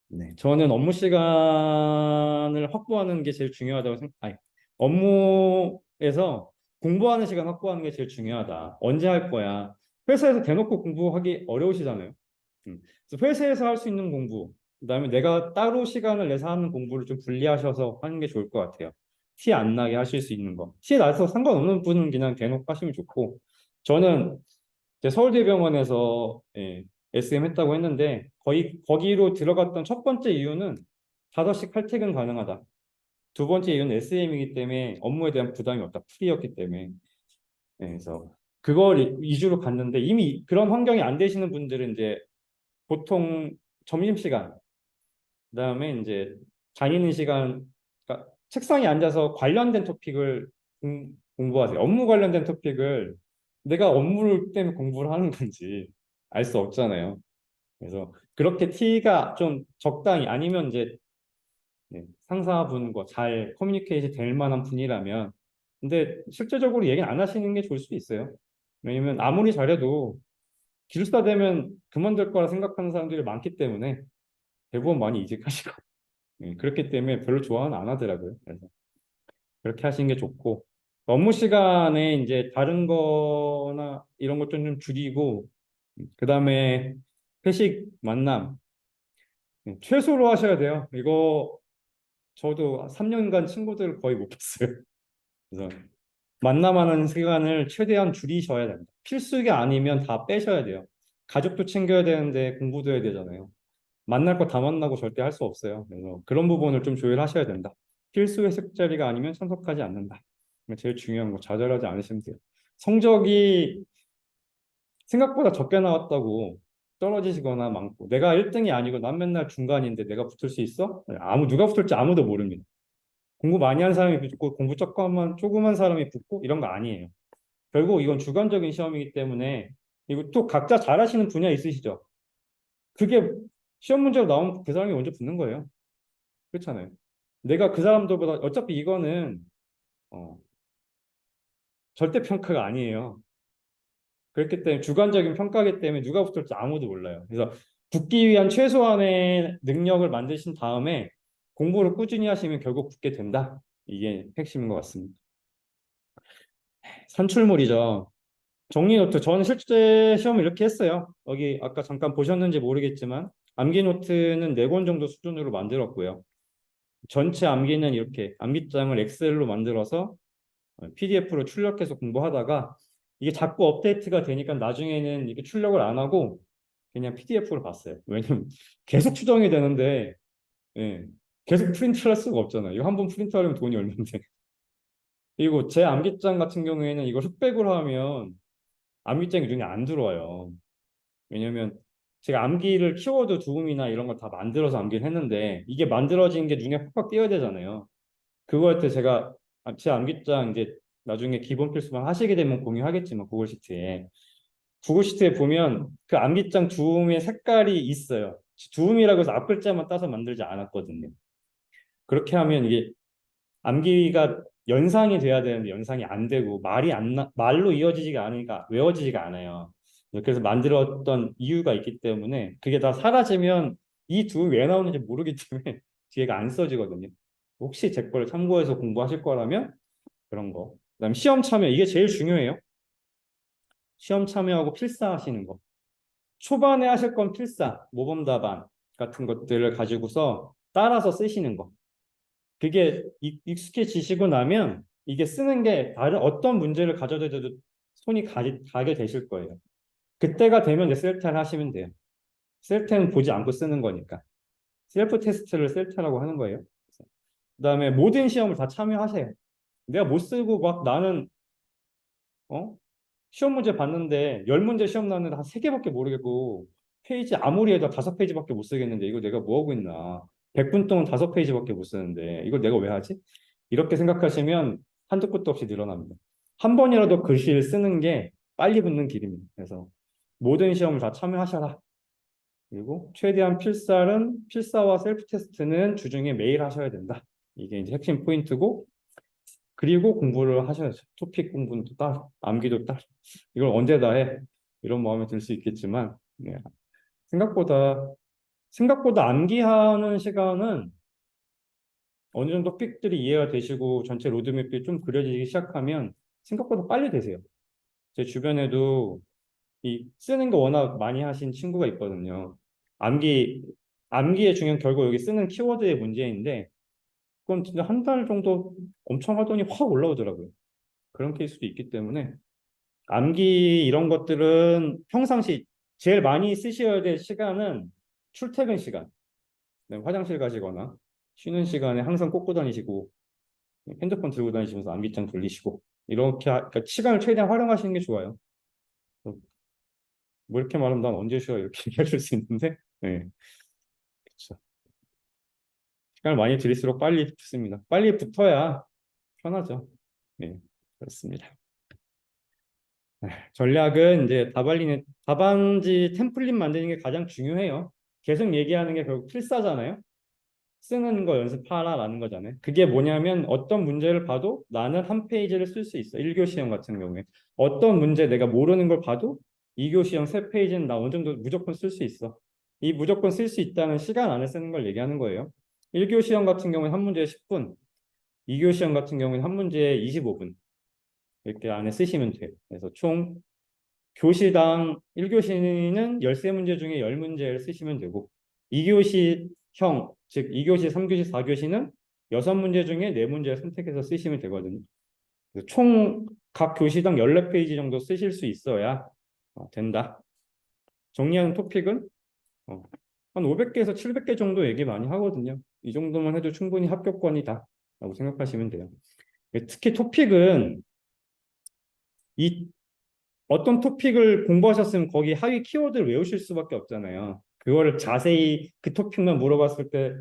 네, 저는 업무 시간을 확보하는 게 제일 중요하다고 아니, 업무에서 공부하는 시간 확보하는 게 제일 중요하다. 언제 할 거야? 회사에서 대놓고 공부하기 어려우시잖아요. 그래서 회사에서 할 수 있는 공부, 그다음에 내가 따로 시간을 내서 하는 공부를 좀 분리하셔서 하는 게 좋을 것 같아요. 티 안 나게 하실 수 있는 거. 티 나서 상관없는 분은 그냥 대놓고 하시면 좋고, 저는 이제 서울대병원에서 SM 했다고 했는데 거기로 들어갔던 첫 번째 이유는 5시 칼퇴근 가능하다. 두 번째 이유는 SM이기 때문에 업무에 대한 부담이 없다. 프리였기 때문에. 그래서 그걸 위주로 갔는데 이미 그런 환경이 안 되시는 분들은 이제 보통 점심시간, 그다음에 이제 다니는 시간, 그러니까 책상에 앉아서 관련된 토픽을 공부하세요. 업무 관련된 토픽을 내가 업무 때문에 공부를 하는 건지 알 수 없잖아요. 그래서 그렇게 티가 좀 적당히 아니면 이제 상사분과 잘 커뮤니케이션 될 만한 분이라면 근데 실제적으로 얘기는 안 하시는 게 좋을 수도 있어요. 왜냐면 아무리 잘해도 기술사 되면 그만둘 거라 생각하는 사람들이 많기 때문에 대부분 많이 이직하시고 그렇기 때문에 별로 좋아는 안 하더라고요. 그래서 그렇게 하시는 게 좋고 업무 시간에 이제 다른 거나 이런 것 좀 줄이고 그다음에 회식 만남 최소로 하셔야 돼요. 이거 저도 3년간 친구들을 거의 못 봤어요. 그래서 만남하는 시간을 최대한 줄이셔야 됩니다. 필수가 아니면 다 빼셔야 돼요. 가족도 챙겨야 되는데 공부도 해야 되잖아요. 만날 거 다 만나고 절대 할 수 없어요. 그래서 그런 부분을 좀 조율하셔야 된다. 필수 회식 자리가 아니면 참석하지 않는다. 제일 중요한 거 좌절하지 않으시면 돼요. 성적이 생각보다 적게 나왔다고 떨어지시거나 많고 내가 1등이 아니고 난 맨날 중간인데 내가 붙을 수 있어? 누가 붙을지 아무도 모릅니다. 공부 많이 한 사람이 붙고 공부 조그만 사람이 붙고 이런 거 아니에요. 결국 이건 주관적인 시험이기 때문에 이거 또 각자 잘하시는 분야 있으시죠? 그게 시험 문제로 나오면 그 사람이 먼저 붙는 거예요. 그렇잖아요. 내가 그 사람들보다 어차피 이거는 어, 절대 평가가 아니에요. 그렇기 때문에 주관적인 평가기 때문에 누가 붙을지 아무도 몰라요. 그래서 붙기 위한 최소한의 능력을 만드신 다음에 공부를 꾸준히 하시면 결국 붙게 된다. 이게 핵심인 것 같습니다. 산출물이죠. 정리 노트. 저는 실제 시험을 이렇게 했어요. 여기 아까 잠깐 보셨는지 모르겠지만 암기 노트는 4권 정도 수준으로 만들었고요. 전체 암기는 이렇게 암기장을 엑셀로 만들어서 PDF로 출력해서 공부하다가 이게 자꾸 업데이트가 되니까 나중에는 이게 출력을 안 하고 그냥 PDF로 봤어요. 왜냐면 계속 추정이 되는데 예, 계속 프린트를 할 수가 없잖아요. 이거 한 번 프린트하려면 돈이 얼마인데. 그리고 제 암기장 같은 경우에는 이걸 흑백으로 하면 암기장이 눈에 안 들어와요. 왜냐면 제가 암기를 키워드 두음이나 이런 걸 다 만들어서 암기를 했는데 이게 만들어진 게 눈에 팍팍 띄어야 되잖아요. 그거할 때 제가 제 암기장 이제 나중에 기본 필수만 하시게 되면 공유하겠지만 구글 시트에 보면 그 암기장 두음의 색깔이 있어요. 두음이라고 해서 앞 글자만 따서 만들지 않았거든요. 그렇게 하면 이게 암기가 연상이 돼야 되는데 연상이 안 되고 말로 이어지지가 않으니까 외워지지가 않아요. 그래서 만들었던 이유가 있기 때문에 그게 다 사라지면 이 두음이 왜 나오는지 모르기 때문에 뒤에가 안 써지거든요. 혹시 제 거를 참고해서 공부하실 거라면 그런 거. 그다음에 시험 참여 이게 제일 중요해요. 시험 참여하고 필사하시는 거. 초반에 하실 건 필사, 모범 답안 같은 것들을 가지고서 따라서 쓰시는 거. 그게 익숙해지시고 나면 이게 쓰는 게 다른 어떤 문제를 가져도 손이 가게 되실 거예요. 그때가 되면 이제 셀타를 하시면 돼요. 셀타는 보지 않고 쓰는 거니까. 셀프 테스트를 셀타라고 하는 거예요. 그다음에 모든 시험을 다 참여하세요. 내가 못 쓰고 막 나는 어? 시험 문제 봤는데 10문제 시험 나왔는데 한 3개밖에 모르겠고 페이지 아무리 해도 5페이지밖에 못 쓰겠는데 이거 내가 뭐 하고 있나. 100분 동안 5페이지밖에 못 쓰는데 이걸 내가 왜 하지? 이렇게 생각하시면 한도 끝도 없이 늘어납니다. 한 번이라도 글씨를 쓰는 게 빨리 붙는 길입니다. 그래서 모든 시험을 다 참여하셔라. 그리고 최대한 필사와 셀프 테스트는 주중에 매일 하셔야 된다. 이게 이제 핵심 포인트고 그리고 공부를 하셔야죠. 토픽 공부는 또 따로, 암기도 따로. 이걸 언제 다 해? 이런 마음이 들 수 있겠지만 네. 생각보다 암기하는 시간은 어느 정도 픽들이 이해가 되시고 전체 로드맵이 좀 그려지기 시작하면 생각보다 빨리 되세요. 제 주변에도 이 쓰는 거 워낙 많이 하신 친구가 있거든요. 암기 암기의 중요한 결국 여기 쓰는 키워드의 문제인데 그건 진짜 한 달 정도 엄청 하더니 확 올라오더라고요. 그런 케이스도 있기 때문에 암기 이런 것들은 평상시 제일 많이 쓰셔야 될 시간은 출퇴근 시간, 네, 화장실 가시거나 쉬는 시간에 항상 꽂고 다니시고 핸드폰 들고 다니시면서 암기장 돌리시고 이렇게 그러니까 시간을 최대한 활용하시는 게 좋아요. 뭐 이렇게 말하면 난 언제 쉬어 이렇게 얘기해 줄 수 있는데 네, 그렇죠. 시간을 많이 들일수록 빨리 붙습니다. 빨리 붙어야 편하죠. 네, 그렇습니다. 전략은 이제 답안지 템플릿 만드는 게 가장 중요해요. 계속 얘기하는 게 결국 필사잖아요. 쓰는 거 연습하라라는 거잖아요. 그게 뭐냐면 어떤 문제를 봐도 나는 한 페이지를 쓸 수 있어. 1교시 시험 같은 경우에. 어떤 문제 내가 모르는 걸 봐도 2교시 시험 3페이지는 나 어느 정도 무조건 쓸 수 있어. 이 무조건 쓸 수 있다는 시간 안에 쓰는 걸 얘기하는 거예요. 1교시 시험 같은 경우는 한 문제에 10분, 2교시 시험 같은 경우는 한 문제에 25분 이렇게 안에 쓰시면 돼요. 그래서 총 교시당 1교시는 13문제 중에 10문제를 쓰시면 되고 2교시형, 즉 2교시, 3교시, 4교시는 6문제 중에 4문제를 선택해서 쓰시면 되거든요. 총 각 교시당 14페이지 정도 쓰실 수 있어야 된다. 정리하는 토픽은 한 500개에서 700개 정도 얘기 많이 하거든요. 이 정도만 해도 충분히 합격권이다 라고 생각하시면 돼요. 특히 토픽은 이 어떤 토픽을 공부하셨으면 거기 하위 키워드를 외우실 수밖에 없잖아요. 그거를 자세히 그 토픽만 물어봤을 때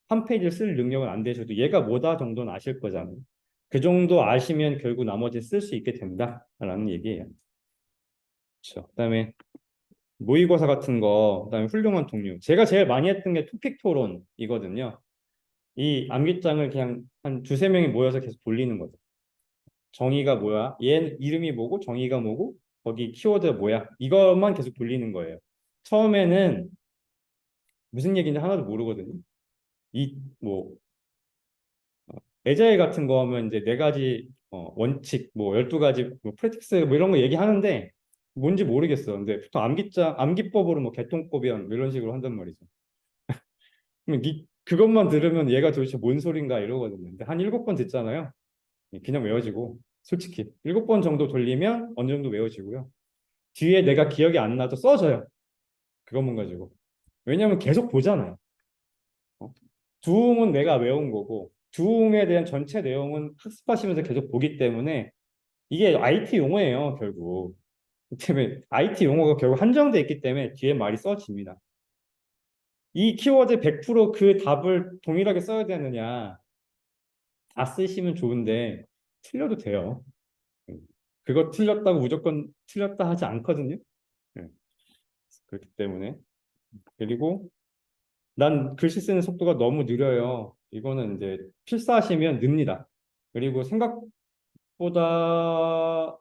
한 페이지를 쓸 능력은 안 되셔도 얘가 뭐다 정도는 아실 거잖아요. 그 정도 아시면 결국 나머지 쓸 수 있게 된다라는 얘기예요. 그렇죠. 그다음에 모의고사 같은 거, 그다음에 훌륭한 동료. 제가 제일 많이 했던 게 토픽 토론이거든요. 이 암기장을 그냥 한 두세 명이 모여서 계속 돌리는 거죠. 정의가 뭐야? 얘 이름이 뭐고 정의가 뭐고 거기 키워드 뭐야? 이것만 계속 돌리는 거예요. 처음에는 무슨 얘기인지 하나도 모르거든요. 이 뭐 에자일 같은 거 하면 이제 4가지 원칙 뭐 12가지 뭐 프랙티스 뭐 이런 거 얘기하는데 뭔지 모르겠어. 근데 보통 암기법으로 뭐 개통법이야 뭐 이런 식으로 한단 말이죠. 그럼 그것만 들으면 얘가 도대체 뭔 소린가 이러거든요. 근데 한 7번 듣잖아요. 그냥 외워지고 솔직히 7번 정도 돌리면 어느 정도 외워지고요. 뒤에 내가 기억이 안 나도 써져요. 그것만 가지고. 왜냐하면 계속 보잖아요. 어? 두음은 내가 외운 거고 두음에 대한 전체 내용은 학습하시면서 계속 보기 때문에 이게 IT 용어예요, 결국. 때문에 IT 용어가 결국 한정돼 있기 때문에 뒤에 말이 써집니다. 이 키워드 100%그 답을 동일하게 써야 되느냐? 다 쓰시면 좋은데 틀려도 돼요. 그거 틀렸다고 무조건 틀렸다 하지 않거든요. 네, 그렇기 때문에. 그리고 난 글씨 쓰는 속도가 너무 느려요. 이거는 이제 필사하시면 늡니다. 그리고 생각보다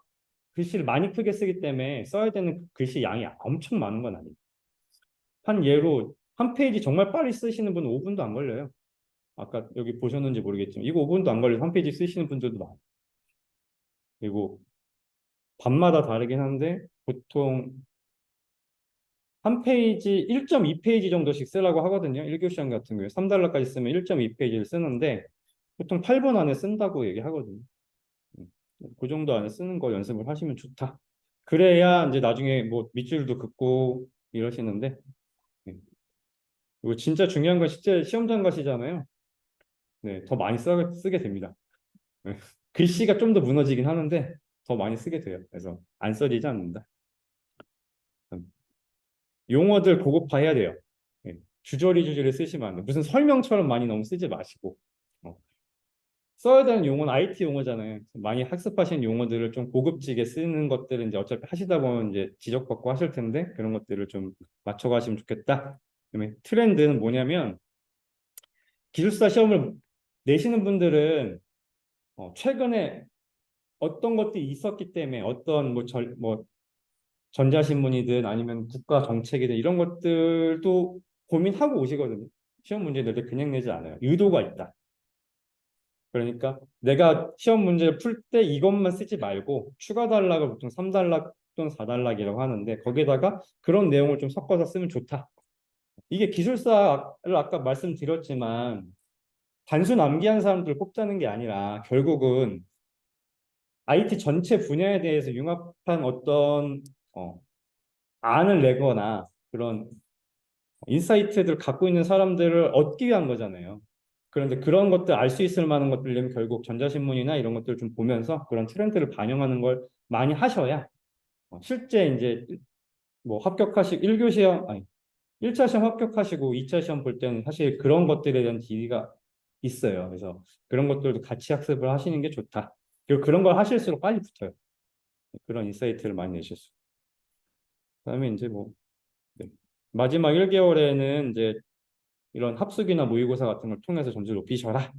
글씨를 많이 크게 쓰기 때문에 써야 되는 글씨 양이 엄청 많은 건 아니에요. 한 예로 한 페이지 정말 빨리 쓰시는 분은 5분도 안 걸려요. 아까 여기 보셨는지 모르겠지만 이거 5분도 안 걸려서 한 페이지 쓰시는 분들도 많아요. 그리고 밤마다 다르긴 한데 보통 한 페이지 1.2페이지 정도씩 쓰라고 하거든요. 1교시 같은 경우에 3달러까지 쓰면 1.2페이지를 쓰는데 보통 8분 안에 쓴다고 얘기하거든요. 음, 그 정도 안에 쓰는 거 연습을 하시면 좋다. 그래야 이제 나중에 뭐 밑줄도 긋고 이러시는데 네. 그리고 진짜 중요한 건 실제 시험장 가시잖아요. 네, 더 많이 쓰게 됩니다. 네. 글씨가 좀 더 무너지긴 하는데 더 많이 쓰게 돼요. 그래서 안 써지지 않는다. 음, 용어들 고급화해야 돼요. 네. 주저리 주저리 쓰시면 안 돼요. 무슨 설명처럼 많이 너무 쓰지 마시고 어, 써야 되는 용어는 IT 용어잖아요. 많이 학습하신 용어들을 좀 고급지게 쓰는 것들은 이제 어차피 하시다 보면 이제 지적받고 하실 텐데 그런 것들을 좀 맞춰가시면 좋겠다. 그다음에 트렌드는 뭐냐면 기술사 시험을 내시는 분들은 최근에 어떤 것들이 있었기 때문에 어떤 뭐 전자신문이든 아니면 국가 정책이든 이런 것들도 고민하고 오시거든요. 시험 문제 낼 때 그냥 내지 않아요. 의도가 있다. 그러니까 내가 시험 문제를 풀 때 이것만 쓰지 말고 추가 단락을 보통 3단락 또는 4단락이라고 하는데 거기에다가 그런 내용을 좀 섞어서 쓰면 좋다. 이게 기술사를 아까 말씀드렸지만 단순 암기한 사람들을 뽑자는 게 아니라 결국은 IT 전체 분야에 대해서 융합한 어떤 어, 안을 내거나 그런 인사이트들을 갖고 있는 사람들을 얻기 위한 거잖아요. 그런데 그런 것들 알 수 있을 만한 것들이면 결국 전자신문이나 이런 것들을 좀 보면서 그런 트렌드를 반영하는 걸 많이 하셔야 실제 이제 뭐 합격하시고 1교 시험 아니 1차 시험 합격하시고 2차 시험 볼 때는 사실 그런 것들에 대한 기회가 있어요. 그래서 그런 것들도 같이 학습을 하시는 게 좋다. 그리고 그런 걸 하실수록 빨리 붙어요. 그런 인사이트를 많이 내실 수. 그다음에 이제 뭐 네. 마지막 1개월에는 이제 이런 합숙이나 모의고사 같은 걸 통해서 점수를 높이셔라.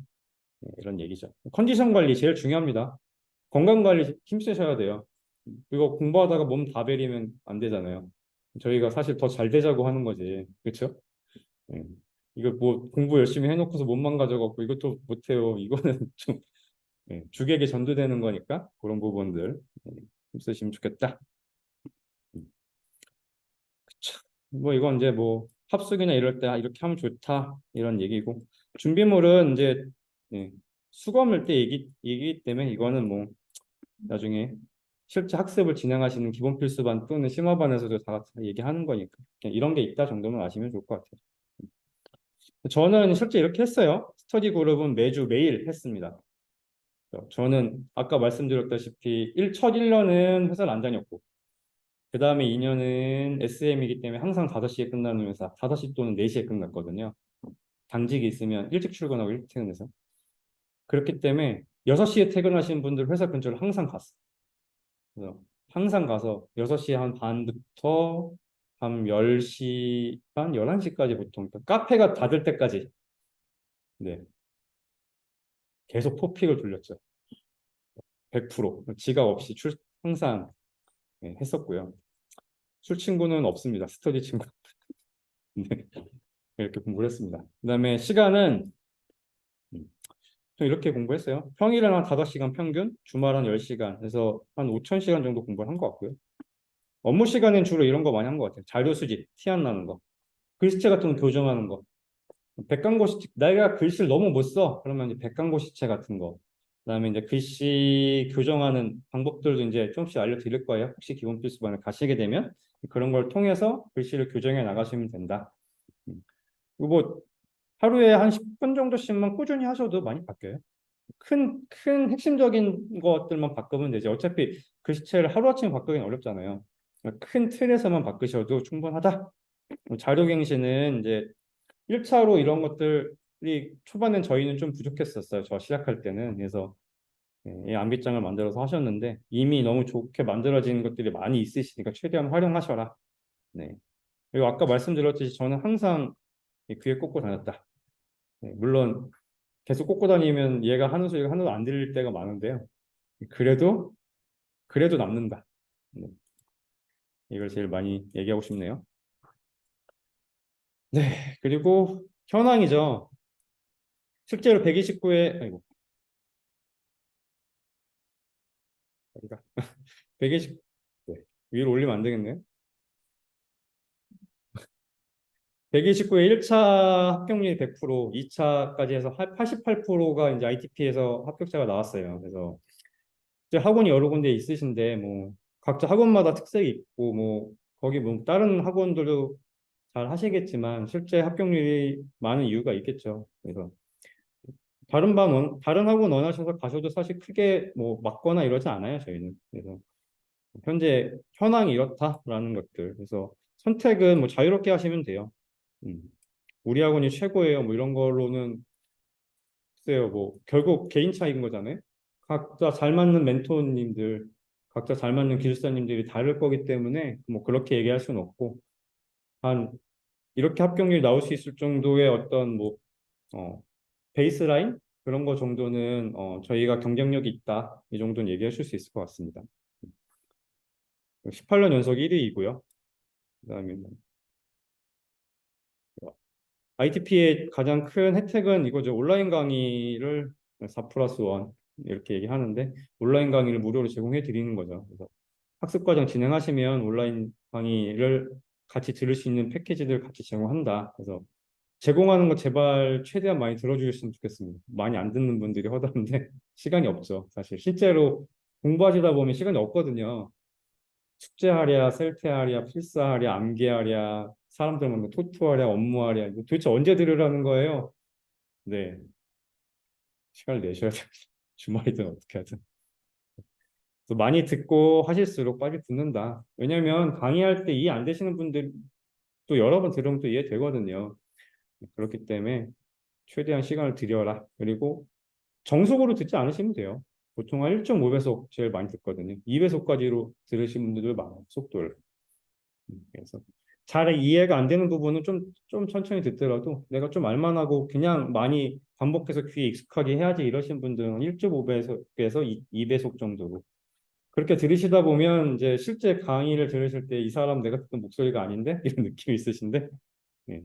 네, 이런 얘기죠. 컨디션 관리 제일 중요합니다. 건강 관리 힘쓰셔야 돼요. 이거 공부하다가 몸 다 베리면 안 되잖아요. 저희가 사실 더 잘 되자고 하는 거지. 그렇죠? 네. 이거 뭐 공부 열심히 해놓고서 몸만 가져갖고 이것도 못해요. 이거는 좀 주객이 전도되는 거니까 그런 부분들 힘쓰시면 좋겠다. 음, 그쵸. 뭐 이건 이제 뭐 합숙이나 이럴 때 이렇게 하면 좋다 이런 얘기고 준비물은 이제 예, 수검을 때 얘기 때문에 이거는 뭐 나중에 실제 학습을 진행하시는 기본 필수반 또는 심화반에서도 다 얘기하는 거니까 그냥 이런 게 있다 정도만 아시면 좋을 것 같아요. 저는 실제 이렇게 했어요. 스터디 그룹은 매주 매일 했습니다. 저는 아까 말씀드렸다시피 첫 1년은 회사를 안 다녔고 그 다음에 2년은 SM이기 때문에 항상 5시에 끝나는 회사 5시 또는 4시에 끝났거든요. 당직이 있으면 일찍 출근하고 일찍 퇴근해서 그렇기 때문에 6시에 퇴근하시는 분들 회사 근처를 항상 갔어요. 그래서 항상 가서 6시 한 반부터 밤 10시 반, 11시까지 보통 그러니까 카페가 닫을 때까지 네, 계속 포픽을 돌렸죠. 100% 지각 없이 항상 했었고요. 술 친구는 없습니다. 스터디 친구. 네, 이렇게 공부를 했습니다. 그다음에 시간은 좀 이렇게 공부했어요. 평일은 한 5시간 평균, 주말은 10시간. 그래서 한 5천 시간 정도 공부를 한 것 같고요. 업무 시간엔 주로 이런 거 많이 한 것 같아요. 자료 수집, 티 안 나는 거. 글씨체 같은 거 교정하는 거. 백강고시, 내가 글씨를 너무 못 써. 그러면 이제 백강고시체 같은 거. 그다음에 이제 글씨 교정하는 방법들도 이제 조금씩 알려드릴 거예요. 혹시 기본 필수반을 가시게 되면 그런 걸 통해서 글씨를 교정해 나가시면 된다. 그리고 뭐 하루에 한 10분 정도씩만 꾸준히 하셔도 많이 바뀌어요. 큰 핵심적인 것들만 바꾸면 되지. 어차피 글씨체를 하루아침에 바꾸기는 어렵잖아요. 큰 틀에서만 바꾸셔도 충분하다. 자료갱신은 이제 1차로 이런 것들이 초반엔 저희는 좀 부족했었어요. 저 시작할 때는. 그래서 이 암기장을 만들어서 하셨는데 이미 너무 좋게 만들어진 것들이 많이 있으시니까 최대한 활용하셔라. 네. 그리고 아까 말씀드렸듯이 저는 항상 이 귀에 꽂고 다녔다. 네, 물론 계속 꽂고 다니면 얘가 하는 소리가 하나도 안 들릴 때가 많은데요. 그래도 남는다. 네, 이걸 제일 많이 얘기하고 싶네요. 네, 그리고 현황이죠. 실제로 129회 아이고 어디가 120 네, 위로 올리면 안 되겠네요. 129회 1차 합격률이 100%, 2차까지 해서 88%가 이제 ITP에서 합격자가 나왔어요. 그래서 이제 학원이 여러 군데 있으신데 뭐 각자 학원마다 특색이 있고 뭐 거기 뭐 다른 학원들도 잘 하시겠지만 실제 합격률이 많은 이유가 있겠죠. 그래서 다른 학원 원하셔서 가셔도 사실 크게 뭐 맞거나 이러지 않아요, 저희는. 그래서 현재 현황이 이렇다라는 것들. 그래서 선택은 뭐 자유롭게 하시면 돼요. 음. 우리 학원이 최고예요. 뭐 이런 걸로는 글쎄요, 뭐 결국 개인 차이인 거잖아요. 각자 잘 맞는 멘토님들, 각자 잘 맞는 기술사님들이 다를 거기 때문에 뭐 그렇게 얘기할 수는 없고 한 이렇게 합격률이 나올 수 있을 정도의 어떤 뭐 어, 베이스라인 그런 거 정도는 저희가 경쟁력이 있다 이 정도는 얘기하실 수 있을 것 같습니다. 18년 연속 1위이고요. 그다음에 ITP의 가장 큰 혜택은 이거죠. 온라인 강의를 4 플러스 1 이렇게 얘기하는데 온라인 강의를 무료로 제공해 드리는 거죠. 그래서 학습 과정 진행하시면 온라인 강의를 같이 들을 수 있는 패키지들 같이 제공한다. 그래서 제공하는 거 제발 최대한 많이 들어주셨으면 좋겠습니다. 많이 안 듣는 분들이 허다한데 시간이 없죠. 사실 실제로 공부하시다 보면 시간이 없거든요. 숙제하랴, 셀퇴하랴, 필사하랴, 암기하랴, 사람들 만나 토투하랴, 업무하랴. 이거 도대체 언제 들으라는 거예요? 네, 시간을 내셔야 돼요. 주말이든 어떻게 하든. 그래서 많이 듣고 하실수록 빨리 붙는다. 왜냐면 강의할 때 이해 안 되시는 분들 또 여러 번 들으면 또 이해되거든요. 그렇기 때문에 최대한 시간을 들여라. 그리고 정속으로 듣지 않으시면 돼요. 보통 한 1.5배속 제일 많이 듣거든요. 2배속까지로 들으시는 분들도 많아요. 속도를. 그래서 잘 이해가 안 되는 부분은 좀 천천히 듣더라도 내가 좀 알만하고 그냥 많이 반복해서 귀에 익숙하게 해야지 이러신 분들은 1.5배속에서 2배속 정도로 그렇게 들으시다 보면 이제 실제 강의를 들으실 때 이 사람 내가 듣던 목소리가 아닌데 이런 느낌이 있으신데 네,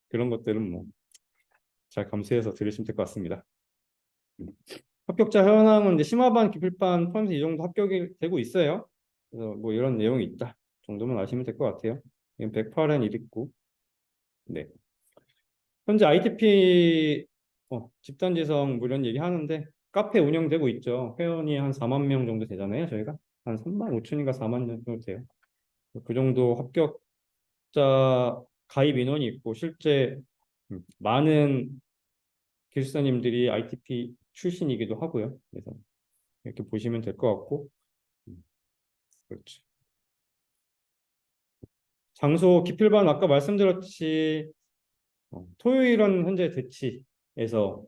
그런 것들은 뭐 잘 감수해서 들으시면 될 것 같습니다. 음. 합격자 현황은 이제 심화반, 기필반 포함해서 이 정도 합격이 되고 있어요. 그래서 뭐 이런 내용이 있다 정도만 아시면 될 것 같아요. 108엔 1있고 네. 현재 ITP 집단지성 뭐 이런 얘기 하는데 카페 운영되고 있죠. 회원이 한 4만 명 정도 되잖아요. 저희가 한 3만 5천인가 4만 명 정도 돼요. 그 정도 합격자 가입 인원이 있고 실제 많은 기술사님들이 ITP 출신이기도 하고요. 그래서 이렇게 보시면 될 것 같고 음, 그렇죠. 장소 기필반 아까 말씀드렸듯이 토요일은 현재 대치에서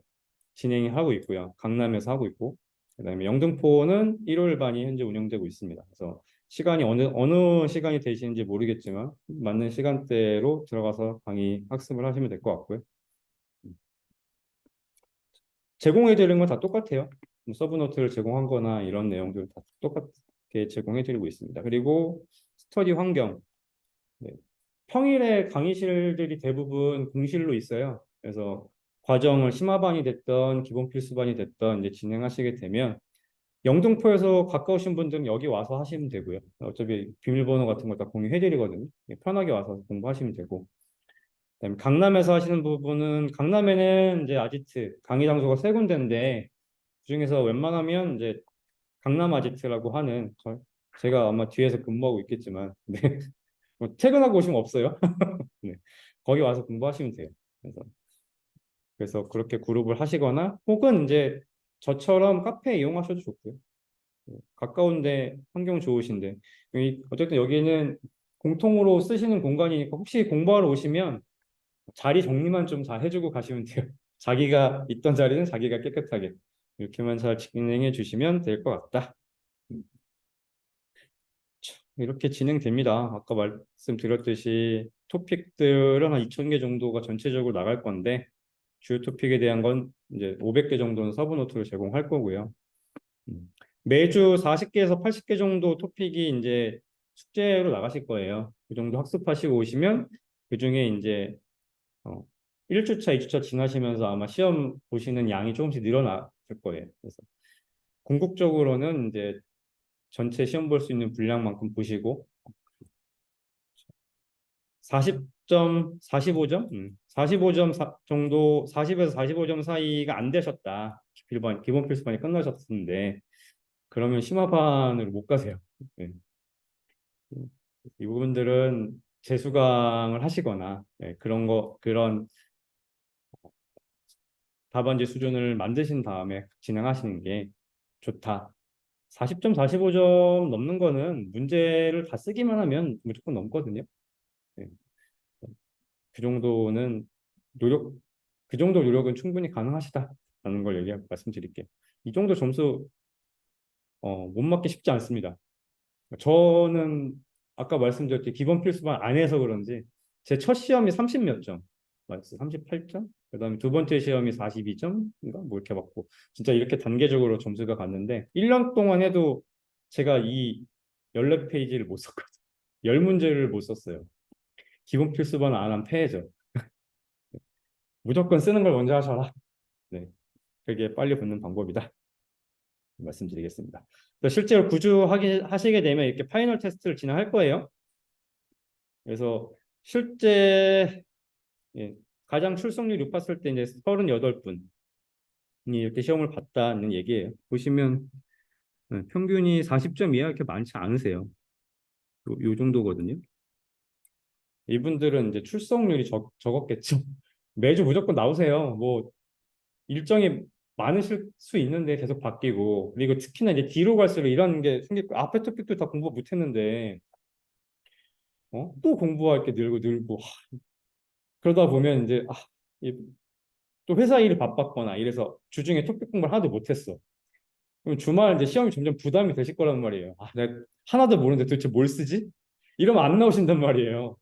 진행하고 있고요. 강남에서 하고 있고, 그다음에 영등포는 일요일 반이 현재 운영되고 있습니다. 그래서 시간이 어느 시간이 되시는지 모르겠지만 맞는 시간대로 들어가서 강의 학습을 하시면 될 것 같고요. 제공해드리는 건 다 똑같아요. 뭐 서브노트를 제공한 거나 이런 내용들 다 똑같게 제공해드리고 있습니다. 그리고 스터디 환경. 네. 평일에 강의실들이 대부분 공실로 있어요. 그래서 과정을 심화반이 됐던 기본 필수반이 됐던 이제 진행하시게 되면 영등포에서 가까우신 분들은 여기 와서 하시면 되고요. 어차피 비밀번호 같은 거 다 공유해드리거든요. 공부하시면 와서 공부하시면 되고. 그다음에 강남에서 하시는 부분은 강남에는 이제 아지트 강의 장소가 세 군데인데 그중에서 웬만하면 이제 강남 아지트라고 하는 제가 아마 뒤에서 근무하고 있겠지만 네. 뭐 퇴근하고 오시면 없어요. 네. 거기 와서 공부하시면 돼요. 그래서 그렇게 그룹을 하시거나 혹은 이제 저처럼 카페 이용하셔도 좋고요. 가까운데 환경 좋으신데 어쨌든 여기는 공통으로 쓰시는 공간이니까 혹시 공부하러 오시면 자리 정리만 좀 잘 해주고 가시면 돼요. 자기가 있던 자리는 자기가 깨끗하게 이렇게만 잘 진행해 주시면 될 것 같다. 이렇게 진행됩니다. 아까 말씀드렸듯이 토픽들은 한 2,000개 정도가 전체적으로 나갈 건데 주요 토픽에 대한 건 이제 500개 정도는 서브 노트를 제공할 거고요. 매주 40개에서 80개 정도 토픽이 이제 숙제로 나가실 거예요. 그 정도 학습하시고 오시면 그 중에 이제 1주차, 2주차 지나시면서 아마 시험 보시는 양이 조금씩 늘어날 거예요. 그래서 궁극적으로는 이제 전체 시험 볼 수 있는 분량만큼 보시고 40점, 45점? 45점 정도, 40에서 45점 사이가 안 되셨다. 기본 필수반이 끝나셨는데 그러면 심화반으로 못 가세요. 네. 이 부분들은 재수강을 하시거나 그런 답안지 수준을 만드신 다음에 진행하시는 게 좋다. 40점, 45점 넘는 거는 문제를 다 쓰기만 하면 무조건 넘거든요. 네. 그 정도는 노력, 그 정도 노력은 충분히 가능하시다라는 걸 말씀드릴게요. 이 정도 점수 못 맞기 쉽지 않습니다. 저는 아까 말씀드렸듯이 기본 필수반 안 해서 그런지 제 첫 시험이 30 몇 점, 맞았어, 38점? 그다음에 두 번째 시험이 42점인가 뭐 이렇게 받고 진짜 이렇게 단계적으로 점수가 갔는데 1년 동안 해도 제가 이 14페이지를 못 썼거든요. 10문제를 못 썼어요. 기본 필수반 안 한 패죠. 무조건 쓰는 걸 먼저 하셔라. 네, 그게 빨리 붙는 방법이다. 말씀드리겠습니다. 실제로 하시게 되면 이렇게 파이널 테스트를 진행할 거예요. 그래서 실제 예, 가장 출석률이 높았을 때 이제 38분이 이렇게 시험을 봤다는 얘기예요. 보시면 평균이 40점 이하 이렇게 많지 않으세요. 요 정도거든요. 이분들은 이제 출석률이 적었겠죠. 매주 무조건 나오세요. 뭐 일정이 많으실 수 있는데 계속 바뀌고 그리고 특히나 이제 뒤로 갈수록 이런 게 생기고 앞에 토픽도 다 공부 못했는데 또 공부할 게 늘고 그러다 보면 이제 또 회사 일이 바빴거나 이래서 주중에 토픽 공부를 하나도 못했어. 그럼 주말 이제 시험이 점점 부담이 되실 거란 말이에요. 내가 하나도 모르는데 도대체 뭘 쓰지? 이러면 안 나오신단 말이에요.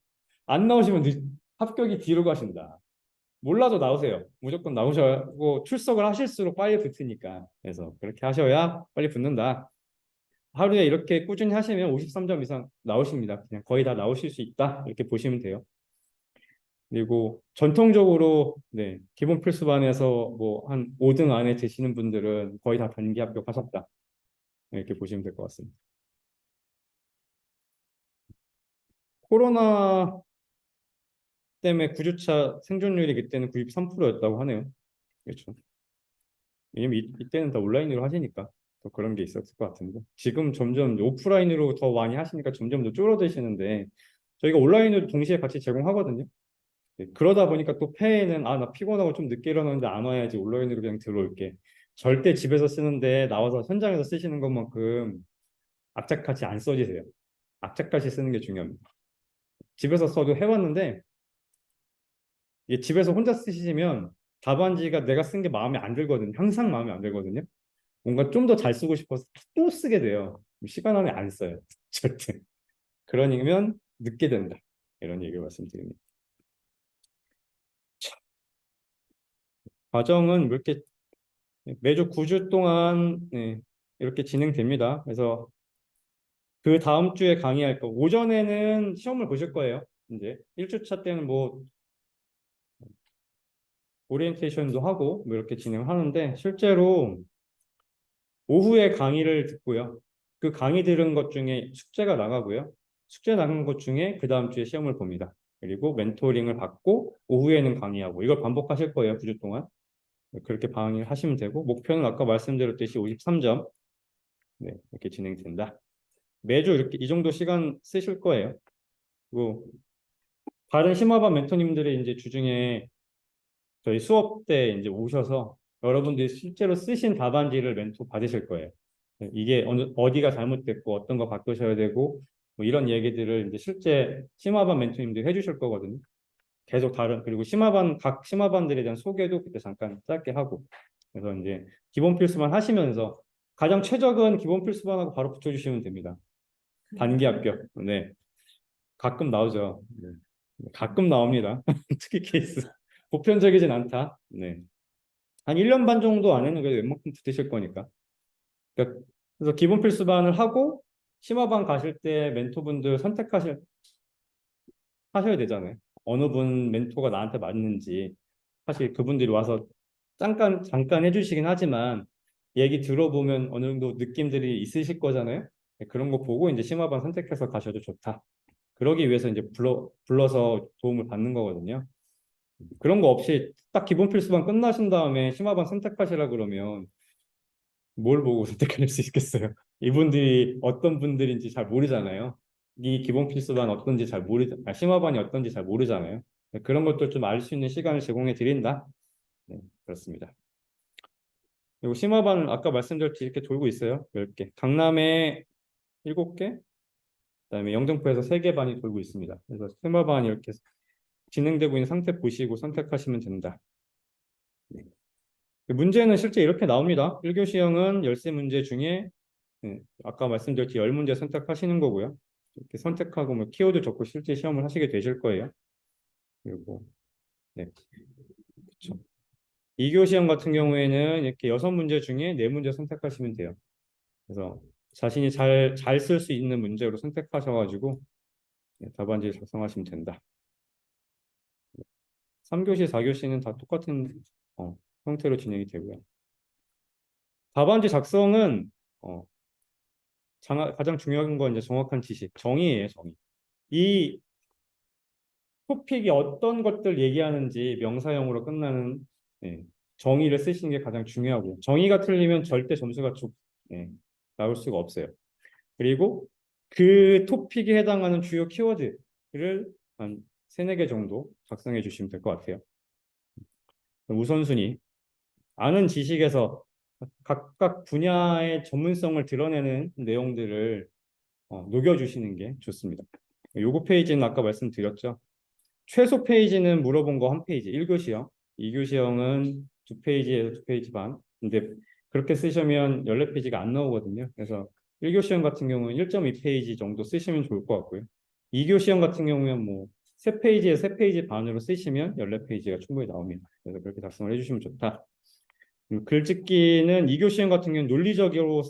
안 나오시면 합격이 뒤로 가신다. 몰라도 나오세요. 무조건 나오셔고 출석을 하실수록 빨리 붙으니까. 그래서 그렇게 하셔야 빨리 붙는다. 하루에 이렇게 꾸준히 하시면 53점 이상 나오십니다. 그냥 거의 다 나오실 수 있다. 이렇게 보시면 돼요. 그리고 전통적으로 네, 기본 필수반에서 뭐 한 5등 안에 드시는 분들은 거의 다 단기 합격하셨다. 이렇게 보시면 될 것 같습니다. 코로나 때문에 9주차 생존율이 그때는 93%였다고 하네요. 그렇죠. 왜냐면 이때는 다 온라인으로 하시니까 더 그런 게 있었을 것 같은데 지금 점점 오프라인으로 더 많이 하시니까 점점 더 줄어드시는데 저희가 온라인으로 동시에 같이 제공하거든요. 네, 그러다 보니까 또 폐에는 나 피곤하고 좀 늦게 일어났는데 안 와야지 온라인으로 그냥 들어올게. 절대 집에서 쓰는데 나와서 현장에서 쓰시는 것만큼 악착같이 안 써지세요. 악착같이 쓰는 게 중요합니다. 집에서 써도 해봤는데 이게 집에서 혼자 쓰시면 답안지가 내가 쓴 게 마음에 안 들거든요. 항상 마음에 안 들거든요. 뭔가 좀 더 잘 쓰고 싶어서 또 쓰게 돼요. 시간 안에 안 써요. 절대. 그러면 늦게 된다. 이런 얘기를 말씀드립니다. 과정은 이렇게 매주 9주 동안 이렇게 진행됩니다. 그래서 그 다음 주에 강의할 거 오전에는 시험을 보실 거예요. 이제 1주차 때는 뭐 오리엔테이션도 하고 뭐 이렇게 진행하는데 실제로 오후에 강의를 듣고요. 그 강의 들은 것 중에 숙제가 나가고요. 숙제 나간 것 중에 그 다음 주에 시험을 봅니다. 그리고 멘토링을 받고 오후에는 강의하고 이걸 반복하실 거예요. 9주 동안. 그렇게 강의를 하시면 되고 목표는 아까 말씀드렸듯이 53점 이렇게 진행된다. 매주 이렇게 이 정도 시간 쓰실 거예요. 그리고 다른 심화반 멘토님들이 이제 주중에 저희 수업 때 이제 오셔서 여러분들이 실제로 쓰신 답안지를 멘토 받으실 거예요. 이게 어디가 잘못됐고 어떤 거 바꾸셔야 되고 뭐 이런 얘기들을 이제 실제 심화반 멘토님들이 해주실 거거든요. 계속 그리고 각 심화반들에 대한 소개도 그때 잠깐 짧게 하고. 그래서 이제 기본 필수만 하시면서 가장 최적은 기본 필수반하고 바로 붙여주시면 됩니다. 단기 합격. 네. 가끔 나오죠. 네. 가끔 나옵니다. 특히 케이스. 보편적이진 않다. 네. 한 1년 반 정도 안에는 그래도 웬만큼 붙으실 거니까. 그러니까 그래서 기본 필수반을 하고 심화반 가실 때 멘토분들 하셔야 되잖아요. 어느 분 멘토가 나한테 맞는지. 사실 그분들이 와서 잠깐 해주시긴 하지만 얘기 들어보면 어느 정도 느낌들이 있으실 거잖아요. 네, 그런 거 보고 이제 심화반 선택해서 가셔도 좋다. 그러기 위해서 이제 불러서 도움을 받는 거거든요. 그런 거 없이 딱 기본 필수반 끝나신 다음에 심화반 선택하시라 그러면 뭘 보고 선택할 수 있겠어요? 이분들이 어떤 분들인지 잘 모르잖아요. 이 기본 필수반 어떤지 심화반이 어떤지 잘 모르잖아요. 네, 그런 것들 좀 알 수 있는 시간을 제공해 드린다. 네, 그렇습니다. 그리고 심화반은 아까 말씀드렸듯이 이렇게 돌고 있어요. 10개. 강남에 7개, 그다음에 영등포에서 3개 반이 돌고 있습니다. 그래서 심화반이 이렇게 진행되고 있는 상태 보시고 선택하시면 된다. 네. 문제는 실제 이렇게 나옵니다. 1교시형은 열세 문제 중에 아까 말씀드렸듯이 10문제 선택하시는 거고요. 이렇게 선택하고 뭐 키워드 적고 실제 시험을 하시게 되실 거예요. 그리고 네, 그렇죠. 2교 시험 같은 경우에는 이렇게 6문제 중에 4문제 선택하시면 돼요. 그래서 자신이 잘 쓸 수 있는 문제로 선택하셔가지고 답안지 작성하시면 된다. 3교시, 4교시는 다 똑같은 형태로 진행이 되고요. 답안지 작성은 어, 가장 중요한 건 이제 정확한 지식, 정의예요, 정의. 이 토픽이 어떤 것들 얘기하는지 명사형으로 끝나는 정의를 쓰시는 게 가장 중요하고요. 정의가 틀리면 절대 점수가 나올 수가 없어요. 그리고 그 토픽에 해당하는 주요 키워드를 한 3, 4개 정도 작성해 주시면 될 것 같아요. 우선순위, 아는 지식에서 각각 분야의 전문성을 드러내는 내용들을 녹여주시는 게 좋습니다. 요거 페이지는 아까 말씀드렸죠. 최소 페이지는 물어본 거 한 페이지, 1교시형. 2교시형은 2페이지에서 2페이지 반. 근데 그렇게 쓰시면 14페이지가 안 나오거든요. 그래서 1교시형 같은 경우는 1.2페이지 정도 쓰시면 좋을 것 같고요. 2교시형 같은 경우는 뭐 3페이지에 3페이지 반으로 쓰시면 14페이지가 충분히 나옵니다. 그래서 그렇게 작성을 해주시면 좋다. 글짓기는 2교시형 같은 경우는 논리적으로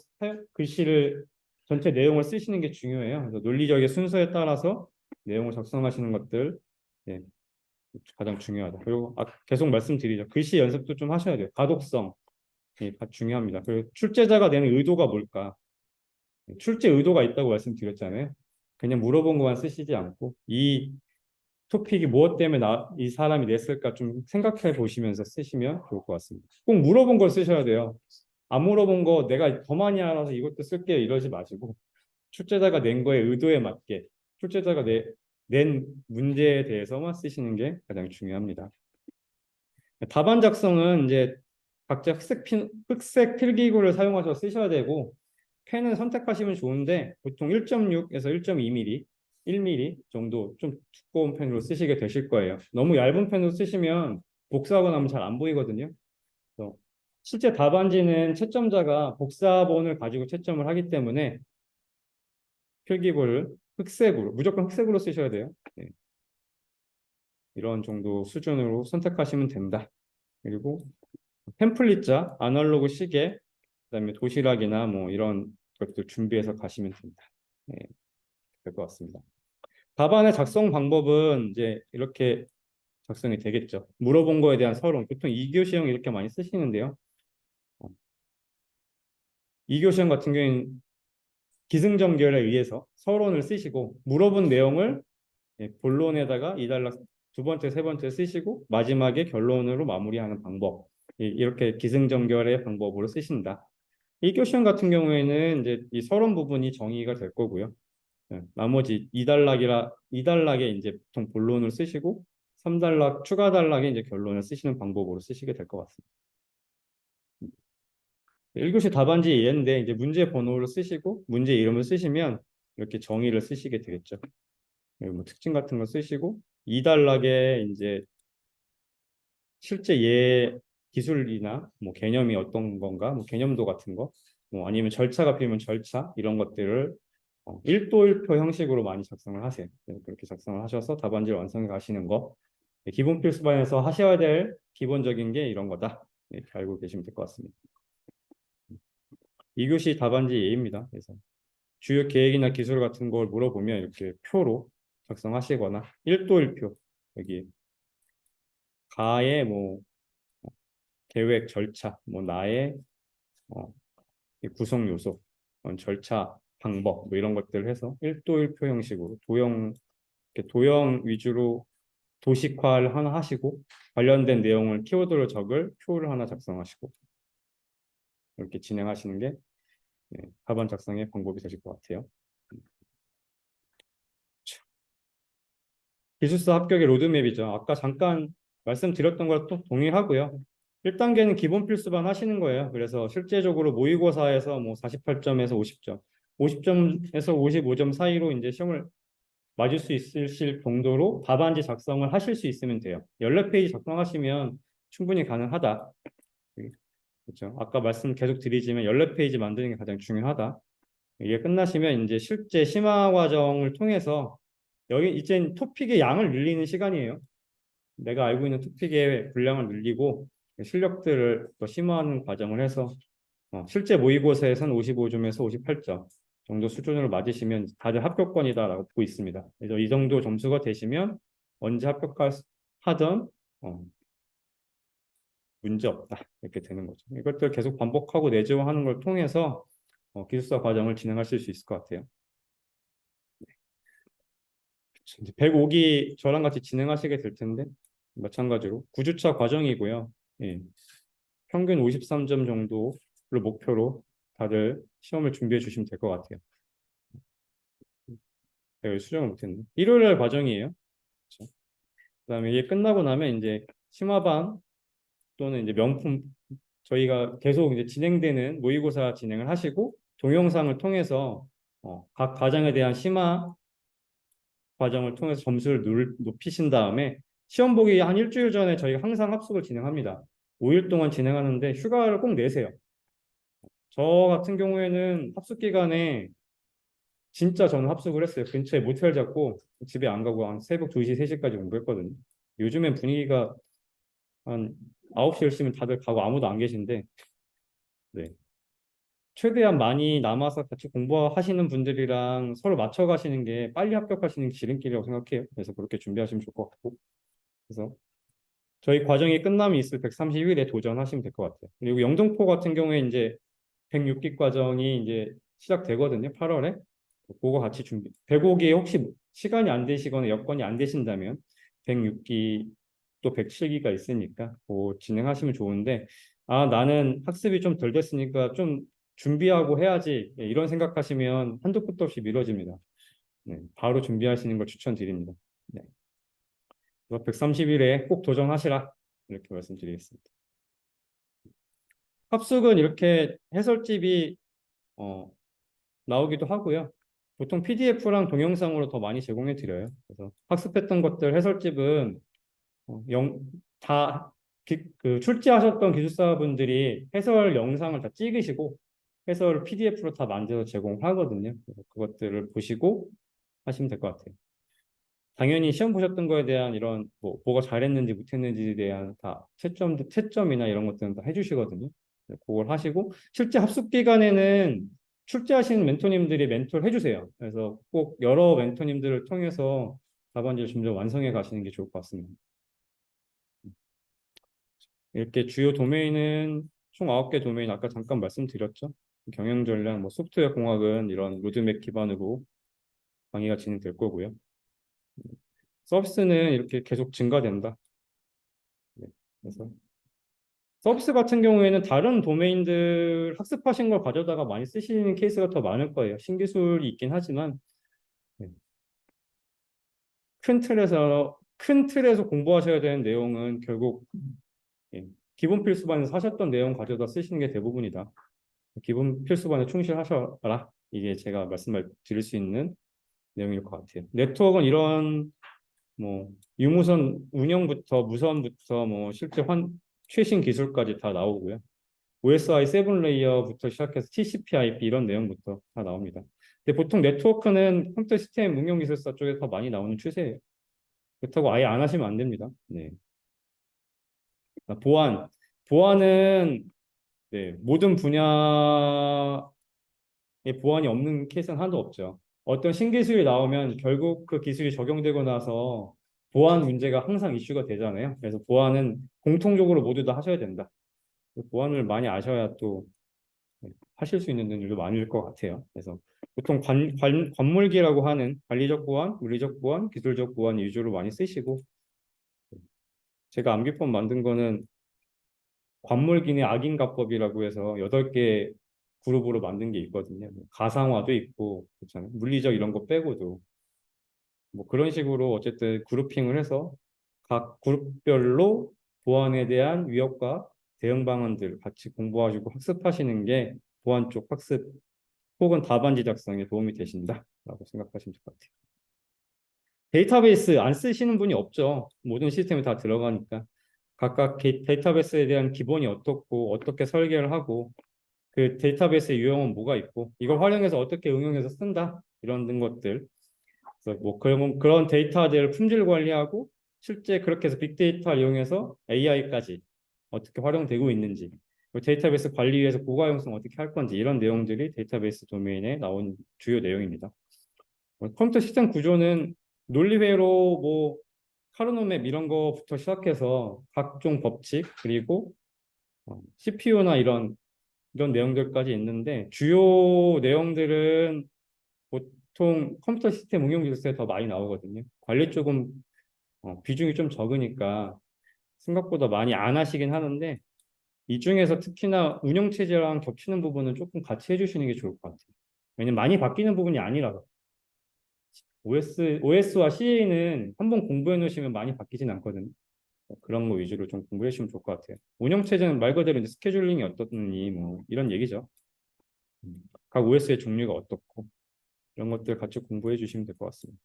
글씨를 전체 내용을 쓰시는 게 중요해요. 그래서 논리적인 순서에 따라서 내용을 작성하시는 것들 예, 가장 중요하다. 그리고 계속 말씀드리죠. 글씨 연습도 좀 하셔야 돼요. 가독성 중요합니다. 그리고 출제자가 내는 의도가 뭘까? 출제 의도가 있다고 말씀드렸잖아요. 그냥 물어본 것만 쓰시지 않고 이 토픽이 무엇 때문에 이 사람이 냈을까 좀 생각해 보시면서 쓰시면 좋을 것 같습니다. 꼭 물어본 걸 쓰셔야 돼요. 안 물어본 거 내가 더 많이 알아서 이것도 쓸게요 이러지 마시고 출제자가 낸 거에 의도에 맞게 출제자가 낸 문제에 대해서만 쓰시는 게 가장 중요합니다. 답안 작성은 이제 각자 흑색 필기구를 사용하셔서 쓰셔야 되고 펜은 선택하시면 좋은데 보통 1.6에서 1.2mm, 1mm 정도 좀 두꺼운 펜으로 쓰시게 되실 거예요. 너무 얇은 펜으로 쓰시면 복사하고 나면 잘 안 보이거든요. 그래서 실제 답안지는 채점자가 복사본을 가지고 채점을 하기 때문에 필기구를 무조건 흑색으로 쓰셔야 돼요. 네. 이런 정도 수준으로 선택하시면 된다. 그리고 템플릿자, 아날로그 시계, 그다음에 도시락이나 뭐 이런 것들 준비해서 가시면 됩니다. 네, 될 것 같습니다. 답안의 작성 방법은 이제 이렇게 작성이 되겠죠. 물어본 거에 대한 서론. 보통 2교시형 이렇게 많이 쓰시는데요. 2교시형 같은 경우에는 기승전결에 의해서 서론을 쓰시고 물어본 내용을 본론에다가 2단락 두 번째, 세 번째 쓰시고 마지막에 결론으로 마무리하는 방법. 이렇게 기승전결의 방법으로 쓰신다. 1교시형 같은 경우에는 이제 이 서론 부분이 정의가 될 거고요. 나머지 2단락에 이제 보통 본론을 쓰시고 3단락 추가 단락에 이제 결론을 쓰시는 방법으로 쓰시게 될 것 같습니다. 1교시 답안지 얘인데 이제 문제 번호를 쓰시고 문제 이름을 쓰시면 이렇게 정의를 쓰시게 되겠죠. 그리고 뭐 특징 같은 거 쓰시고 2단락에 이제 실제 얘 기술이나 뭐 개념이 어떤 건가, 뭐 개념도 같은 거, 뭐 아니면 절차가 필요면 절차 이런 것들을 1도 1표 형식으로 많이 작성을 하세요. 그렇게 작성을 하셔서 답안지를 완성해 가시는 거. 네, 기본 필수반에서 하셔야 될 기본적인 게 이런 거다. 이렇게 알고 계시면 될 것 같습니다. 2교시 답안지 A입니다. 그래서 주요 계획이나 기술 같은 걸 물어보면 이렇게 표로 작성하시거나 1도 1표 여기 가의 뭐 계획 절차 뭐 나의 어, 구성 요소 절차 방법 뭐 이런 것들을 해서 1도 1표 형식으로 도형 이렇게 도형 위주로 도식화를 하나 하시고 관련된 내용을 키워드로 적을 표를 하나 작성하시고 이렇게 진행하시는 게 답안 작성의 방법이 되실 것 같아요. 기술사 합격의 로드맵이죠. 아까 잠깐 말씀드렸던 걸 또 동의하고요. 1단계는 기본 필수반 하시는 거예요. 그래서 실제적으로 모의고사에서 뭐 48점에서 50점, 50점에서 55점 사이로 이제 시험을 맞을 수 있으실 정도로 답안지 작성을 하실 수 있으면 돼요. 14페이지 작성하시면 충분히 가능하다. 그렇죠. 아까 말씀 계속 드리지만 14페이지 만드는 게 가장 중요하다. 이게 끝나시면 이제 실제 심화 과정을 통해서 여기 이제 토픽의 양을 늘리는 시간이에요. 내가 알고 있는 토픽의 분량을 늘리고 실력들을 더 심화하는 과정을 해서 실제 모의고사에서는 55점에서 58점 정도 수준으로 맞으시면 다들 합격권이다라고 보고 있습니다. 그래서 이 정도 점수가 되시면 언제 합격하던 문제 없다 이렇게 되는 거죠. 이것들 계속 반복하고 내재화하는 걸 통해서 기숙사 과정을 진행하실 수 있을 것 같아요. 105기 저랑 같이 진행하시게 될 텐데 마찬가지로 9주차 과정이고요. 예, 평균 53점 정도를 목표로 다들 시험을 준비해 주시면 될 것 같아요. 내가 수정을 못했네. 일요일 과정이에요. 그렇죠? 그다음에 이게 끝나고 나면 이제 심화반 또는 이제 명품 저희가 계속 이제 진행되는 모의고사 진행을 하시고 동영상을 통해서 각 과정에 대한 심화 과정을 통해서 점수를 높이신 다음에 시험 보기 한 일주일 전에 저희가 항상 합숙을 진행합니다. 5일 동안 진행하는데 휴가를 꼭 내세요. 저 같은 경우에는 합숙 기간에 진짜 저는 합숙을 했어요. 근처에 모텔 잡고 집에 안 가고 한 새벽 2시, 3시까지 공부했거든요. 요즘엔 분위기가 한 9시, 10시면 다들 가고 아무도 안 계신데 네. 최대한 많이 남아서 같이 공부하시는 분들이랑 서로 맞춰 가시는 게 빨리 합격하시는 지름길이라고 생각해요. 그래서 그렇게 준비하시면 좋을 것 같고. 그래서 저희 과정이 끝나면 있을 130일에 도전하시면 될 것 같아요. 그리고 영등포 같은 경우에 이제 106기 과정이 이제 시작되거든요. 8월에. 그거 같이 준비. 105기에 혹시 시간이 안 되시거나 여건이 안 되신다면 106기 또 107기가 있으니까 뭐 진행하시면 좋은데 나는 학습이 좀 덜 됐으니까 좀 준비하고 해야지 이런 생각하시면 한도 끝도 없이 미뤄집니다. 네, 바로 준비하시는 걸 추천드립니다. 네. 130일에 꼭 도전하시라 이렇게 말씀드리겠습니다. 합숙은 이렇게 해설집이 어, 나오기도 하고요. 보통 PDF랑 동영상으로 더 많이 제공해 드려요. 그래서 학습했던 것들 해설집은 다 그 출제하셨던 기술사분들이 해설 영상을 다 찍으시고 해설을 PDF로 다 만들어서 제공하거든요. 그래서 그것들을 보시고 하시면 될 것 같아요. 당연히 시험 보셨던 거에 대한 이런 뭐가 잘했는지 못했는지에 대한 다 채점이나 이런 것들은 다 해주시거든요. 그걸 하시고 실제 합숙 기간에는 출제하시는 멘토님들이 멘토를 해주세요. 그래서 꼭 여러 멘토님들을 통해서 답안지를 점점 완성해 가시는 게 좋을 것 같습니다. 이렇게 주요 도메인은 총 9개 도메인 아까 잠깐 말씀드렸죠. 경영전략, 뭐 소프트웨어 공학은 이런 로드맵 기반으로 강의가 진행될 거고요. 서비스는 이렇게 계속 증가된다. 네, 그래서 서비스 같은 경우에는 다른 도메인들 학습하신 걸 가져다가 많이 쓰시는 케이스가 더 많을 거예요. 신기술이 있긴 하지만 네. 큰 틀에서 공부하셔야 되는 내용은 결국 예, 기본 필수반에서 하셨던 내용 가져다 쓰시는 게 대부분이다. 기본 필수반에 충실하셔라. 이게 제가 말씀을 드릴 수 있는 내용일 것 같아요. 네트워크는 이런 뭐 유무선 운영부터 무선부터 뭐 실제 최신 기술까지 다 나오고요. OSI 7 레이어부터 시작해서 TCP/IP 이런 내용부터 다 나옵니다. 근데 보통 네트워크는 컴퓨터 시스템 응용 기술사 쪽에 더 많이 나오는 추세예요. 그렇다고 아예 안 하시면 안 됩니다. 네. 보안은 네, 모든 분야에 보안이 없는 케이스는 하나도 없죠. 어떤 신기술이 나오면 결국 그 기술이 적용되고 나서 보안 문제가 항상 이슈가 되잖아요. 그래서 보안은 공통적으로 모두 다 하셔야 된다. 보안을 많이 아셔야 또 하실 수 있는 일도 많을 것 같아요. 그래서 보통 관물기라고 하는 관리적 보안, 물리적 보안, 기술적 보안 위주로 많이 쓰시고 제가 암기법 만든 거는 관물기내 악인가법이라고 해서 8개 그룹으로 만든 게 있거든요. 뭐 가상화도 있고 그렇잖아요. 물리적 이런 거 빼고도 뭐 그런 식으로 어쨌든 그룹핑을 해서 각 그룹별로 보안에 대한 위협과 대응 방안들 같이 공부하시고 학습하시는 게 보안 쪽 학습 혹은 답안지 작성에 도움이 되신다라고 생각하시면 될 것 같아요. 데이터베이스 안 쓰시는 분이 없죠. 모든 시스템에 다 들어가니까. 각각 데이터베이스에 대한 기본이 어떻고 어떻게 설계를 하고 그 데이터베이스의 유형은 뭐가 있고 이걸 활용해서 어떻게 응용해서 쓴다 이런 것들. 그래서 뭐 그런 데이터들을 품질 관리하고 실제 그렇게 해서 빅데이터를 이용해서 AI까지 어떻게 활용되고 있는지 데이터베이스 관리 위해서 고가용성 어떻게 할 건지 이런 내용들이 데이터베이스 도메인에 나온 주요 내용입니다. 컴퓨터 시스템 구조는 논리회로 뭐 카르노맵 이런 거부터 시작해서 각종 법칙 그리고 CPU나 이런 내용들까지 있는데 주요 내용들은 보통 컴퓨터 시스템 응용 기술서에 더 많이 나오거든요. 관리 쪽은 비중이 좀 적으니까 생각보다 많이 안 하시긴 하는데 이 중에서 특히나 운영 체제랑 겹치는 부분은 조금 같이 해주시는 게 좋을 것 같아요. 왜냐면 많이 바뀌는 부분이 아니라서. OS와 CA는 한번 공부해 놓으시면 많이 바뀌진 않거든요. 그런 거 위주로 좀 공부해 주시면 좋을 것 같아요. 운영 체제는 말 그대로 이제 스케줄링이 어떻니 뭐 이런 얘기죠. 각 OS의 종류가 어떻고 이런 것들 같이 공부해 주시면 될 것 같습니다.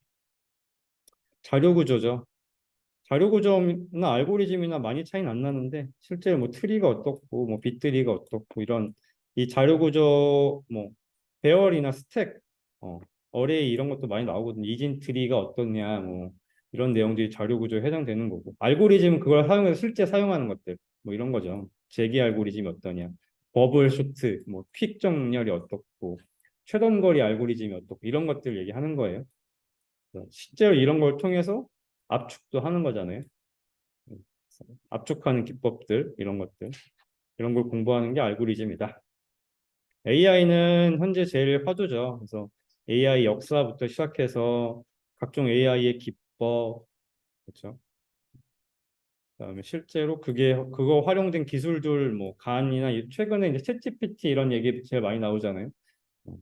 자료 구조죠. 자료 구조나 알고리즘이나 많이 차이는 안 나는데 실제로 뭐 트리가 어떻고 뭐 빗트리가 어떻고 이런 이 자료 구조 뭐 배열이나 스택 어레이 이런 것도 많이 나오거든요. 이진 트리가 어떻냐 뭐 이런 내용들이 자료 구조에 해당되는 거고 알고리즘은 그걸 사용해서 실제 사용하는 것들 뭐 이런 거죠. 재기 알고리즘이 어떠냐 버블 쇼트 뭐퀵 정렬이 어떻고 최단 거리 알고리즘이 어떻고 이런 것들 얘기하는 거예요. 실제로 이런 걸 통해서 압축도 하는 거잖아요. 압축하는 기법들, 이런 것들. 이런 걸 공부하는 게 알고리즘이다. AI는 현재 제일 화두죠. 그래서 AI 역사부터 시작해서 각종 AI의 기법, 그렇죠. 그다음에 실제로 그거 활용된 기술들, 뭐 간이나 최근에 이제 챗GPT 이런 얘기 제일 많이 나오잖아요. 어,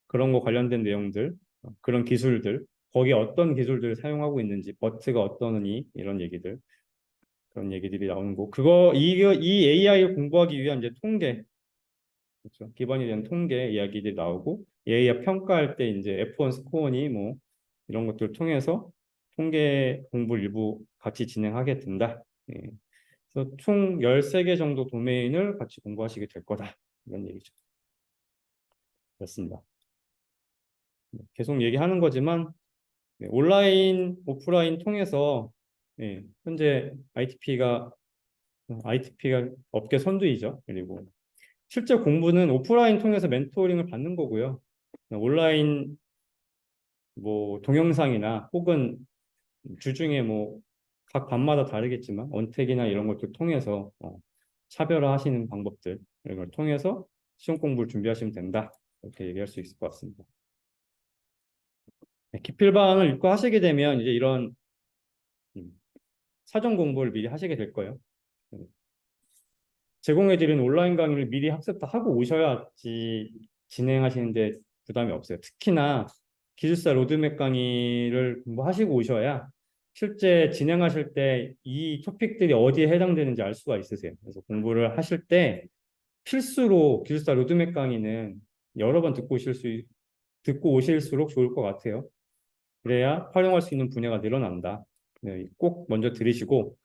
그런 거 관련된 내용들, 그런 기술들, 거기에 어떤 기술들을 사용하고 있는지, 버트가 어떠니 이런 얘기들. 그런 얘기들이 나오는 거. 이 AI를 공부하기 위한 이제 통계, 그렇죠? 기반이 된 통계 이야기들이 나오고, AI 평가할 때 이제 F1 스코어니 뭐 이런 것들을 통해서 통계 공부를 일부 같이 진행하게 된다. 예. 그래서 총 13개 정도 도메인을 같이 공부하시게 될 거다. 이런 얘기죠. 그렇습니다. 계속 얘기하는 거지만 온라인, 오프라인 통해서 현재 ITP가 업계 선두이죠. 그리고 실제 공부는 오프라인 통해서 멘토링을 받는 거고요. 온라인 뭐 동영상이나 혹은 주중에 뭐 각 반마다 다르겠지만 언택이나 이런 것들 통해서 차별화하시는 방법들 이런 걸 통해서 시험 공부를 준비하시면 된다. 이렇게 얘기할 수 있을 것 같습니다. 기필반을 읽고 하시게 되면 이제 이런 음, 사전 공부를 미리 하시게 될 거예요. 제공해드리는 온라인 강의를 미리 학습 다 하고 오셔야지 진행하시는데 부담이 없어요. 특히나 기술사 로드맵 강의를 공부하시고 오셔야 실제 진행하실 때 이 토픽들이 어디에 해당되는지 알 수가 있으세요. 그래서 공부를 하실 때 필수로 기술사 로드맵 강의는 여러 번 듣고 오실수록 좋을 것 같아요. 그래야 활용할 수 있는 분야가 늘어난다. 네, 꼭 먼저 들으시고,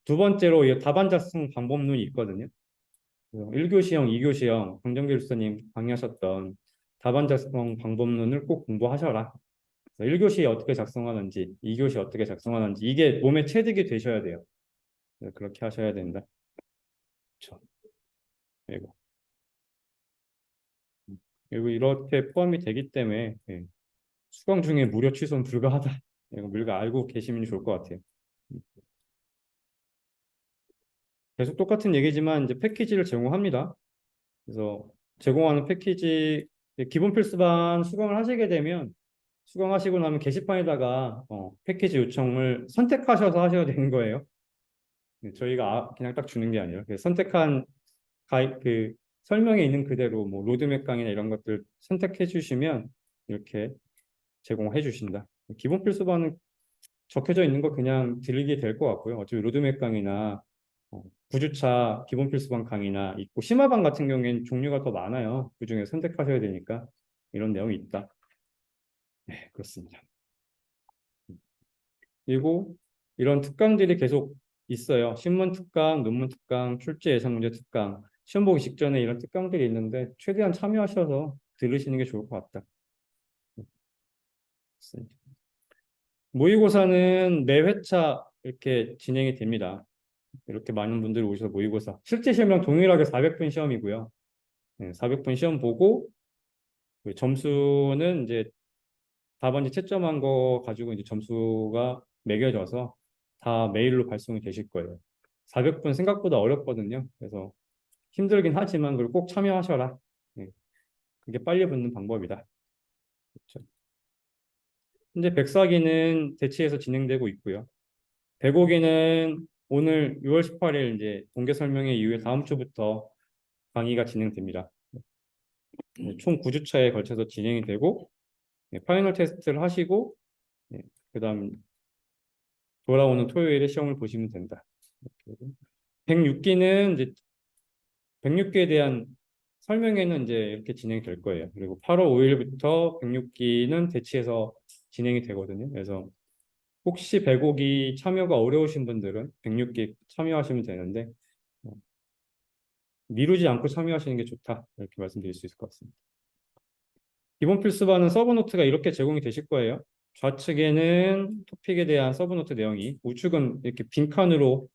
두 번째로 이 답안 작성 방법론이 있거든요. 1교시형, 2교시형 강정길 교수님 강의하셨던 답안 작성 방법론을 꼭 공부하셔라. 1교시에 어떻게 작성하는지, 2교시 어떻게 작성하는지 이게 몸에 체득이 되셔야 돼요. 네, 그렇게 하셔야 된다. 그렇죠. 그리고 그리고 이렇게 포함이 되기 때문에 수강 중에 무료 취소는 불가하다. 이거 우리가 알고 계시면 좋을 것 같아요. 계속 똑같은 얘기지만 이제 패키지를 제공합니다. 그래서 제공하는 패키지 기본 필수반 수강을 하시게 되면 수강하시고 나면 게시판에다가 패키지 요청을 선택하셔서 하셔야 되는 거예요. 네, 저희가 그냥 딱 주는 게 아니라 선택한 그 설명에 있는 그대로 뭐 로드맵 강의나 이런 것들 선택해 주시면 이렇게 제공해 주신다. 기본 필수반은 적혀져 있는 거 그냥 들리게 될 것 같고요. 어차피 로드맵 강의나 9주차 기본 필수반 강의나 있고 심화반 같은 경우에는 종류가 더 많아요. 그중에 선택하셔야 되니까 이런 내용이 있다. 네, 그렇습니다. 그리고 이런 특강들이 계속 있어요. 신문 특강, 논문 특강, 출제 예상 문제 특강. 시험 보기 직전에 이런 특강들이 있는데 최대한 참여하셔서 들으시는 게 좋을 것 같다. 모의고사는 매 회차 이렇게 진행이 됩니다. 이렇게 많은 분들이 오셔서 모의고사. 실제 시험이랑 동일하게 400분 시험이고요. 400분 시험 보고 그 점수는 이제 답안지 채점한 거 가지고 이제 점수가 매겨져서 다 메일로 발송이 되실 거예요. 400분 생각보다 어렵거든요. 그래서 힘들긴 하지만 그걸 꼭 참여하셔라. 네, 그게 빨리 붙는 방법이다. 그렇죠. 현재 104기는 대치에서 진행되고 있고요. 105기는 오늘 6월 18일 이제 동계 설명회 이후에 다음 주부터 강의가 진행됩니다. 네, 총 9주차에 걸쳐서 진행이 되고 파이널 테스트를 하시고 그다음 돌아오는 토요일에 시험을 보시면 된다. 106기는 이제 106기에 대한 설명회는 이제 이렇게 진행될 거예요. 그리고 8월 5일부터 106기는 대치해서 진행이 되거든요. 그래서 혹시 105기 참여가 어려우신 분들은 106기 참여하시면 되는데 미루지 않고 참여하시는 게 좋다. 이렇게 말씀드릴 수 있을 것 같습니다. 기본 필수반은 서브노트가 이렇게 제공이 되실 거예요. 좌측에는 토픽에 대한 서브노트 내용이, 우측은 이렇게 빈칸으로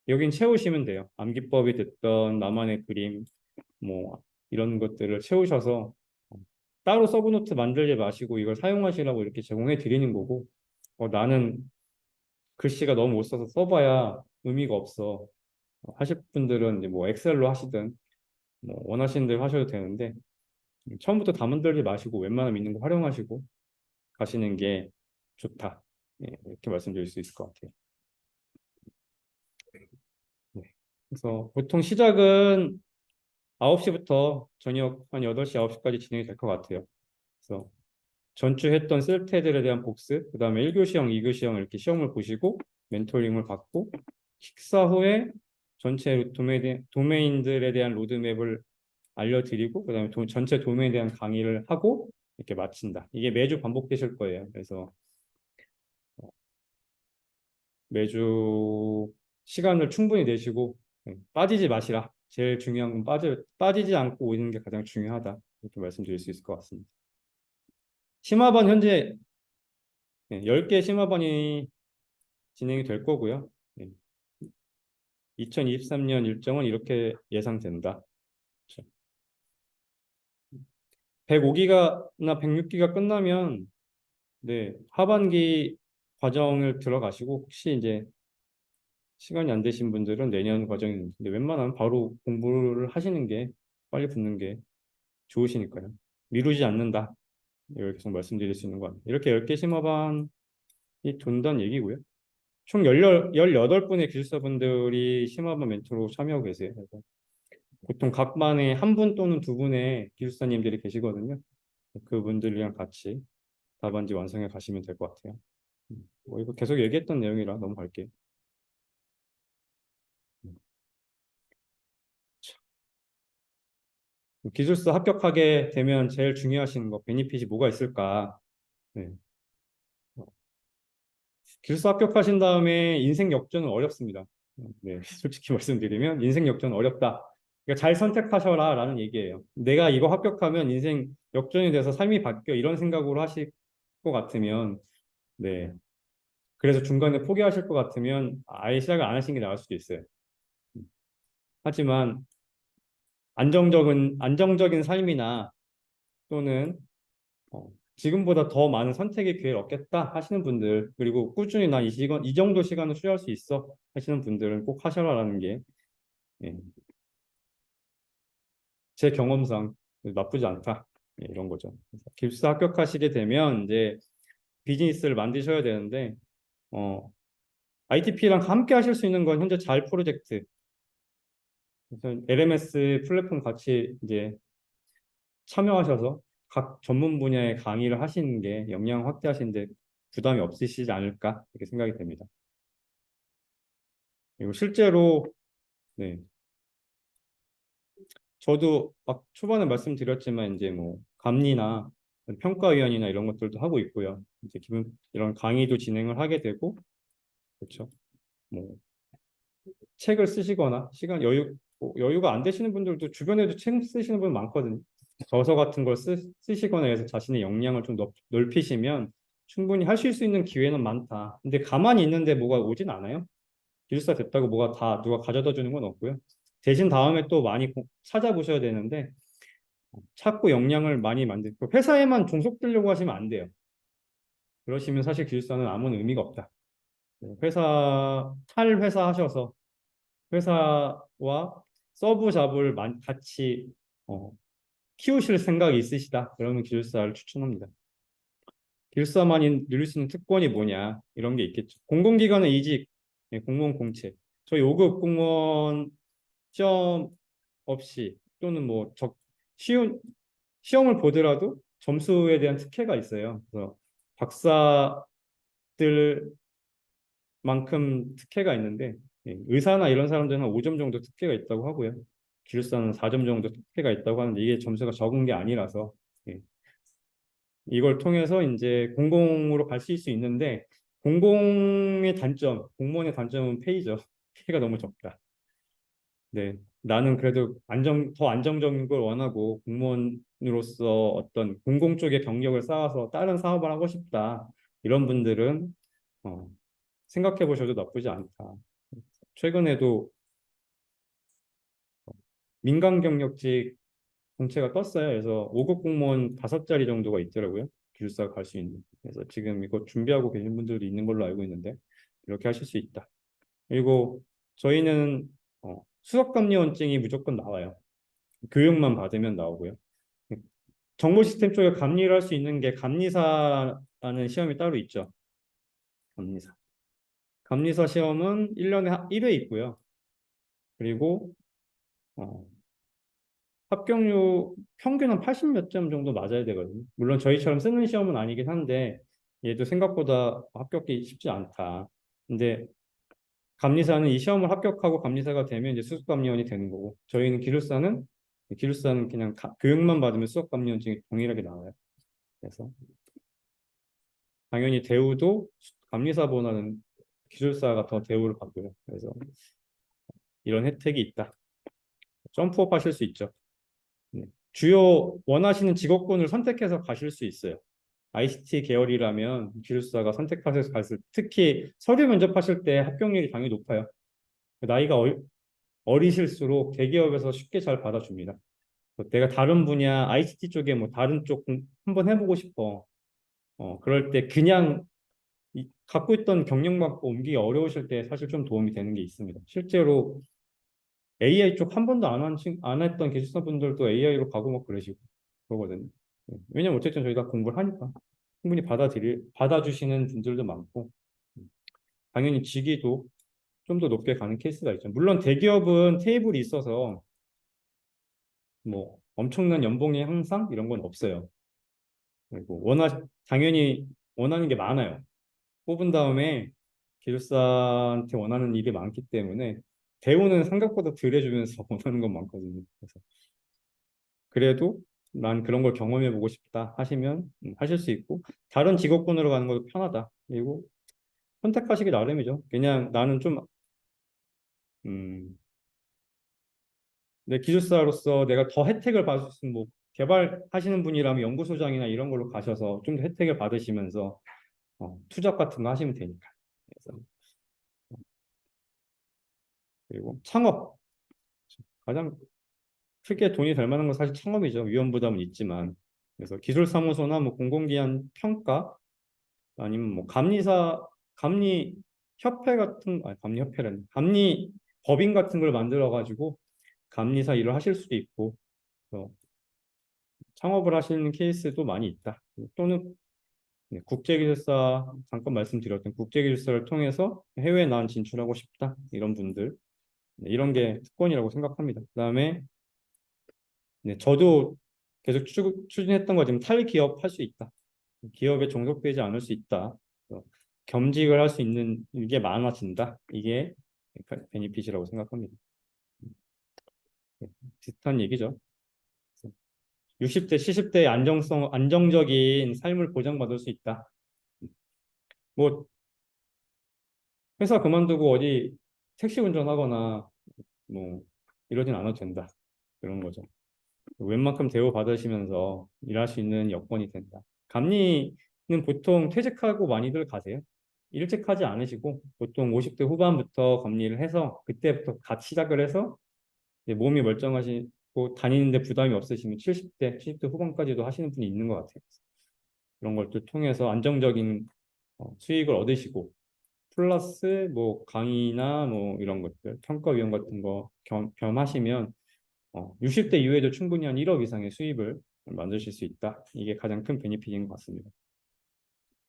여긴 채우시면 돼요. 암기법이 됐던 나만의 그림, 뭐 이런 것들을 채우셔서 따로 서브노트 만들지 마시고 이걸 사용하시라고 이렇게 제공해 드리는 거고, 나는 글씨가 너무 못 써서 써봐야 의미가 없어. 하실 분들은 이제 뭐 엑셀로 하시든 뭐 원하시는 대로 하셔도 되는데 처음부터 다 만들지 마시고 웬만하면 있는 거 활용하시고 가시는 게 좋다. 이렇게 말씀드릴 수 있을 것 같아요. 네. 그래서 보통 시작은 9시부터 저녁 한 8시, 9시까지 진행이 될 것 같아요. 그래서 전주 했던 셀테들에 대한 복습, 그 다음에 1교시형, 2교시형 이렇게 시험을 보시고 멘토링을 받고 식사 후에 전체 도메인들에 대한 로드맵을 알려드리고 그 다음에 전체 도메인에 대한 강의를 하고 이렇게 마친다. 이게 매주 반복되실 거예요. 그래서 매주 시간을 충분히 내시고 빠지지 마시라. 제일 중요한 건 빠지지 않고 오는 게 가장 중요하다. 이렇게 말씀드릴 수 있을 것 같습니다. 심화반 현재 10개 심화반이 진행이 될 거고요. 2023년 일정은 이렇게 예상된다. 105기가나 106기가 끝나면 하반기 과정을 들어가시고 혹시 이제 시간이 안 되신 분들은 내년 과정이 있는데 웬만하면 바로 공부를 하시는 게 빨리 붙는 게 좋으시니까요. 미루지 않는다. 이걸 계속 말씀드릴 수 있는 거 같아요. 이렇게 10개 심화반이 돈다는 얘기고요. 총 18분의 기술사분들이 심화반 멘토로 참여하고 계세요. 그래서 보통 각반에 한 분 또는 두 분의 기술사님들이 계시거든요. 그분들이랑 같이 답안지 완성해 가시면 될 것 같아요. 뭐 이거 계속 얘기했던 내용이라 넘어갈게요. 음. 기술사 합격하게 되면 제일 중요하신 거, 베니핏이 뭐가 있을까? 네. 기술사 합격하신 다음에 인생 역전은 어렵습니다. 네, 솔직히 말씀드리면 인생 역전은 어렵다. 그러니까 잘 선택하셔라 라는 얘기예요. 내가 이거 합격하면 인생 역전이 돼서 삶이 바뀌어 이런 생각으로 하실 것 같으면 네. 그래서 중간에 포기하실 것 같으면 아예 시작을 안 하시는 게 나을 수도 있어요. 하지만 안정적인 삶이나 또는 지금보다 더 많은 선택의 기회를 얻겠다 하시는 분들, 그리고 꾸준히 난 이 정도 시간을 수료할 수 있어 하시는 분들은 꼭 하셔라라는 게, 예, 제 경험상 나쁘지 않다. 예, 이런 거죠. 기숙사 합격하시게 되면 이제 비즈니스를 만드셔야 되는데, ITP랑 함께 하실 수 있는 건 현재 잘 프로젝트, 그래서 LMS 플랫폼 같이 이제 참여하셔서 각 전문 분야의 강의를 하시는 게 역량 확대하시는데 부담이 없으시지 않을까 이렇게 생각이 됩니다. 그리고 실제로 네, 저도 막 초반에 말씀드렸지만 이제 뭐 감리나 평가위원이나 이런 것들도 하고 있고요. 이제 기본 이런 강의도 진행을 하게 되고 그렇죠. 뭐 책을 쓰시거나 시간 여유가 안 되시는 분들도 주변에도 책 쓰시는 분 많거든요. 저서 같은 걸 쓰시거나 해서 자신의 역량을 좀 넓히시면 충분히 하실 수 있는 기회는 많다. 근데 가만히 있는데 뭐가 오진 않아요. 기술사 됐다고 뭐가 다 누가 가져다 주는 건 없고요. 대신 다음에 또 많이 찾아보셔야 되는데 찾고 역량을 많이 만들고 회사에만 종속되려고 하시면 안 돼요. 그러시면 사실 기술사는 아무런 의미가 없다. 탈 회사 하셔서 회사와 서브 잡을 같이 어, 키우실 생각이 있으시다. 그러면 기술사를 추천합니다. 기술사만이 누릴 수 있는 특권이 뭐냐 이런 게 있겠죠. 공공기관의 이직, 공무원 공채. 저희 5급 공무원 시험 없이 또는 뭐 쉬운 시험을 보더라도 점수에 대한 특혜가 있어요. 그래서 박사들만큼 특혜가 있는데 의사나 이런 사람들은 한 5점 정도 특혜가 있다고 하고요. 기술사는 4점 정도 특혜가 있다고 하는데 이게 점수가 적은 게 아니라서 예, 이걸 통해서 이제 공공으로 갈 수 있는데 공무원의 단점은 페이죠. 페이가 너무 적다. 네, 나는 그래도 더 안정적인 걸 원하고 공무원으로서 어떤 공공 쪽의 경력을 쌓아서 다른 사업을 하고 싶다. 이런 분들은 어, 생각해 보셔도 나쁘지 않다. 최근에도 민간 경력직 공채가 떴어요. 그래서 5급 공무원 5자리 정도가 있더라고요. 기술사 갈 수 있는. 그래서 지금 이거 준비하고 계신 분들도 있는 걸로 알고 있는데 이렇게 하실 수 있다. 그리고 저희는 수석감리원증이 무조건 나와요. 교육만 받으면 나오고요. 정보 시스템 쪽에 감리를 할 수 있는 게 감리사라는 시험이 따로 있죠. 감리사. 감리사 시험은 1년에 1회 있고요. 그리고 어, 합격률 평균 한 80 몇 점 정도 맞아야 되거든요. 물론 저희처럼 쓰는 시험은 아니긴 한데 얘도 생각보다 합격이 쉽지 않다. 근데 감리사는 이 시험을 합격하고 감리사가 되면 이제 수석감리원이 되는 거고 저희는 기술사는 그냥 교육만 받으면 수석감리원증이 동일하게 나와요. 그래서 당연히 대우도 감리사보다는 기술사가 더 대우를 받고요. 그래서 이런 혜택이 있다. 점프업 하실 수 있죠. 네. 주요 원하시는 직업군을 선택해서 가실 수 있어요. ICT 계열이라면 기술사가 선택하셔서 갔을 특히 서류 면접하실 때 합격률이 당연히 높아요. 나이가 어리실수록 대기업에서 쉽게 잘 받아줍니다. 내가 다른 분야 ICT 쪽에 뭐 다른 쪽 한번 해보고 싶어. 그럴 때 그냥 갖고 있던 경력만 옮기기 어려우실 때 사실 좀 도움이 되는 게 있습니다. 실제로 AI 쪽 한 번도 안 했던 기술사분들도 AI로 가고 막 그러시고 그러거든요. 왜냐면 어쨌든 저희가 공부를 하니까 충분히 받아주시는 분들도 많고 당연히 직위도 좀 더 높게 가는 케이스가 있죠. 물론 대기업은 테이블이 있어서 뭐 엄청난 연봉의 향상 이런 건 없어요. 그리고 당연히 원하는 게 많아요. 뽑은 다음에 기술사한테 원하는 일이 많기 때문에 대우는 생각보다 덜 해주면서 원하는 건 많거든요. 그래서 그래도 난 그런 걸 경험해 보고 싶다 하시면 하실 수 있고 다른 직업군으로 가는 것도 편하다. 그리고 선택하시기 나름이죠. 그냥 나는 좀 음, 내 기술사로서 내가 더 혜택을 받을 수 있으면 뭐 개발하시는 분이라면 연구소장이나 이런 걸로 가셔서 좀 더 혜택을 받으시면서 투잡 같은 거 하시면 되니까. 그래서 그리고 창업 가장 크게 돈이 될 만한 건 사실 창업이죠. 위험 부담은 있지만 그래서 기술사무소나 뭐 공공기관 평가 아니면 뭐 감리 협회 같은 아니 감리 협회라는 감리 법인 같은 걸 만들어 가지고 감리사 일을 하실 수도 있고 그래서 창업을 하시는 케이스도 많이 있다. 또는 네, 국제기술사 잠깐 말씀드렸던 국제기술사를 통해서 해외에 난 진출하고 싶다 이런 분들 네, 이런 게 특권이라고 생각합니다. 그다음에 네, 저도 계속 추진했던 거지만 탈기업 할 수 있다. 기업에 종속되지 않을 수 있다. 그래서 겸직을 할 수 있는 게 많아진다. 이게 베니핏이라고 생각합니다. 네, 비슷한 얘기죠. 60대, 70대의 안정적인 삶을 보장받을 수 있다. 뭐 회사 그만두고 어디 택시 운전하거나 뭐 이러진 않아도 된다. 그런 거죠. 웬만큼 대우받으시면서 일할 수 있는 여건이 된다. 감리는 보통 퇴직하고 많이들 가세요. 일찍 하지 않으시고 보통 50대 후반부터 감리를 해서 그때부터 같이 시작을 해서 이제 몸이 멀쩡하시고 다니는데 부담이 없으시면 70대, 70대 후반까지도 하시는 분이 있는 것 같아요. 그런 걸 또 통해서 안정적인 수익을 얻으시고 플러스 뭐 강의나 뭐 이런 것들 평가 위원 같은 거 겸하시면 60대 이후에도 충분히 한 1억 이상의 수입을 만드실 수 있다. 이게 가장 큰 베니핏인 것 같습니다.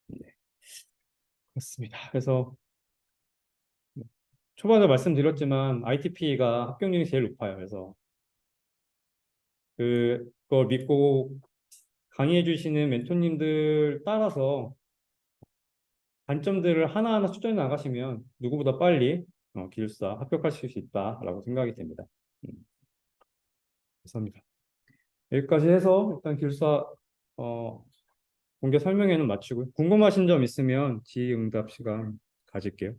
네, 그렇습니다. 그래서 초반에 말씀드렸지만 ITP가 합격률이 제일 높아요. 그래서 그걸 믿고 강의해 주시는 멘토님들 따라서 단점들을 하나하나 수정해 나가시면 누구보다 빨리 기술사 합격하실 수 있다라고 생각이 됩니다. 음, 감사합니다. 여기까지 해서 일단 기술사 어, 공개 설명회는 마치고 궁금하신 점 있으면 질의응답 시간 가질게요.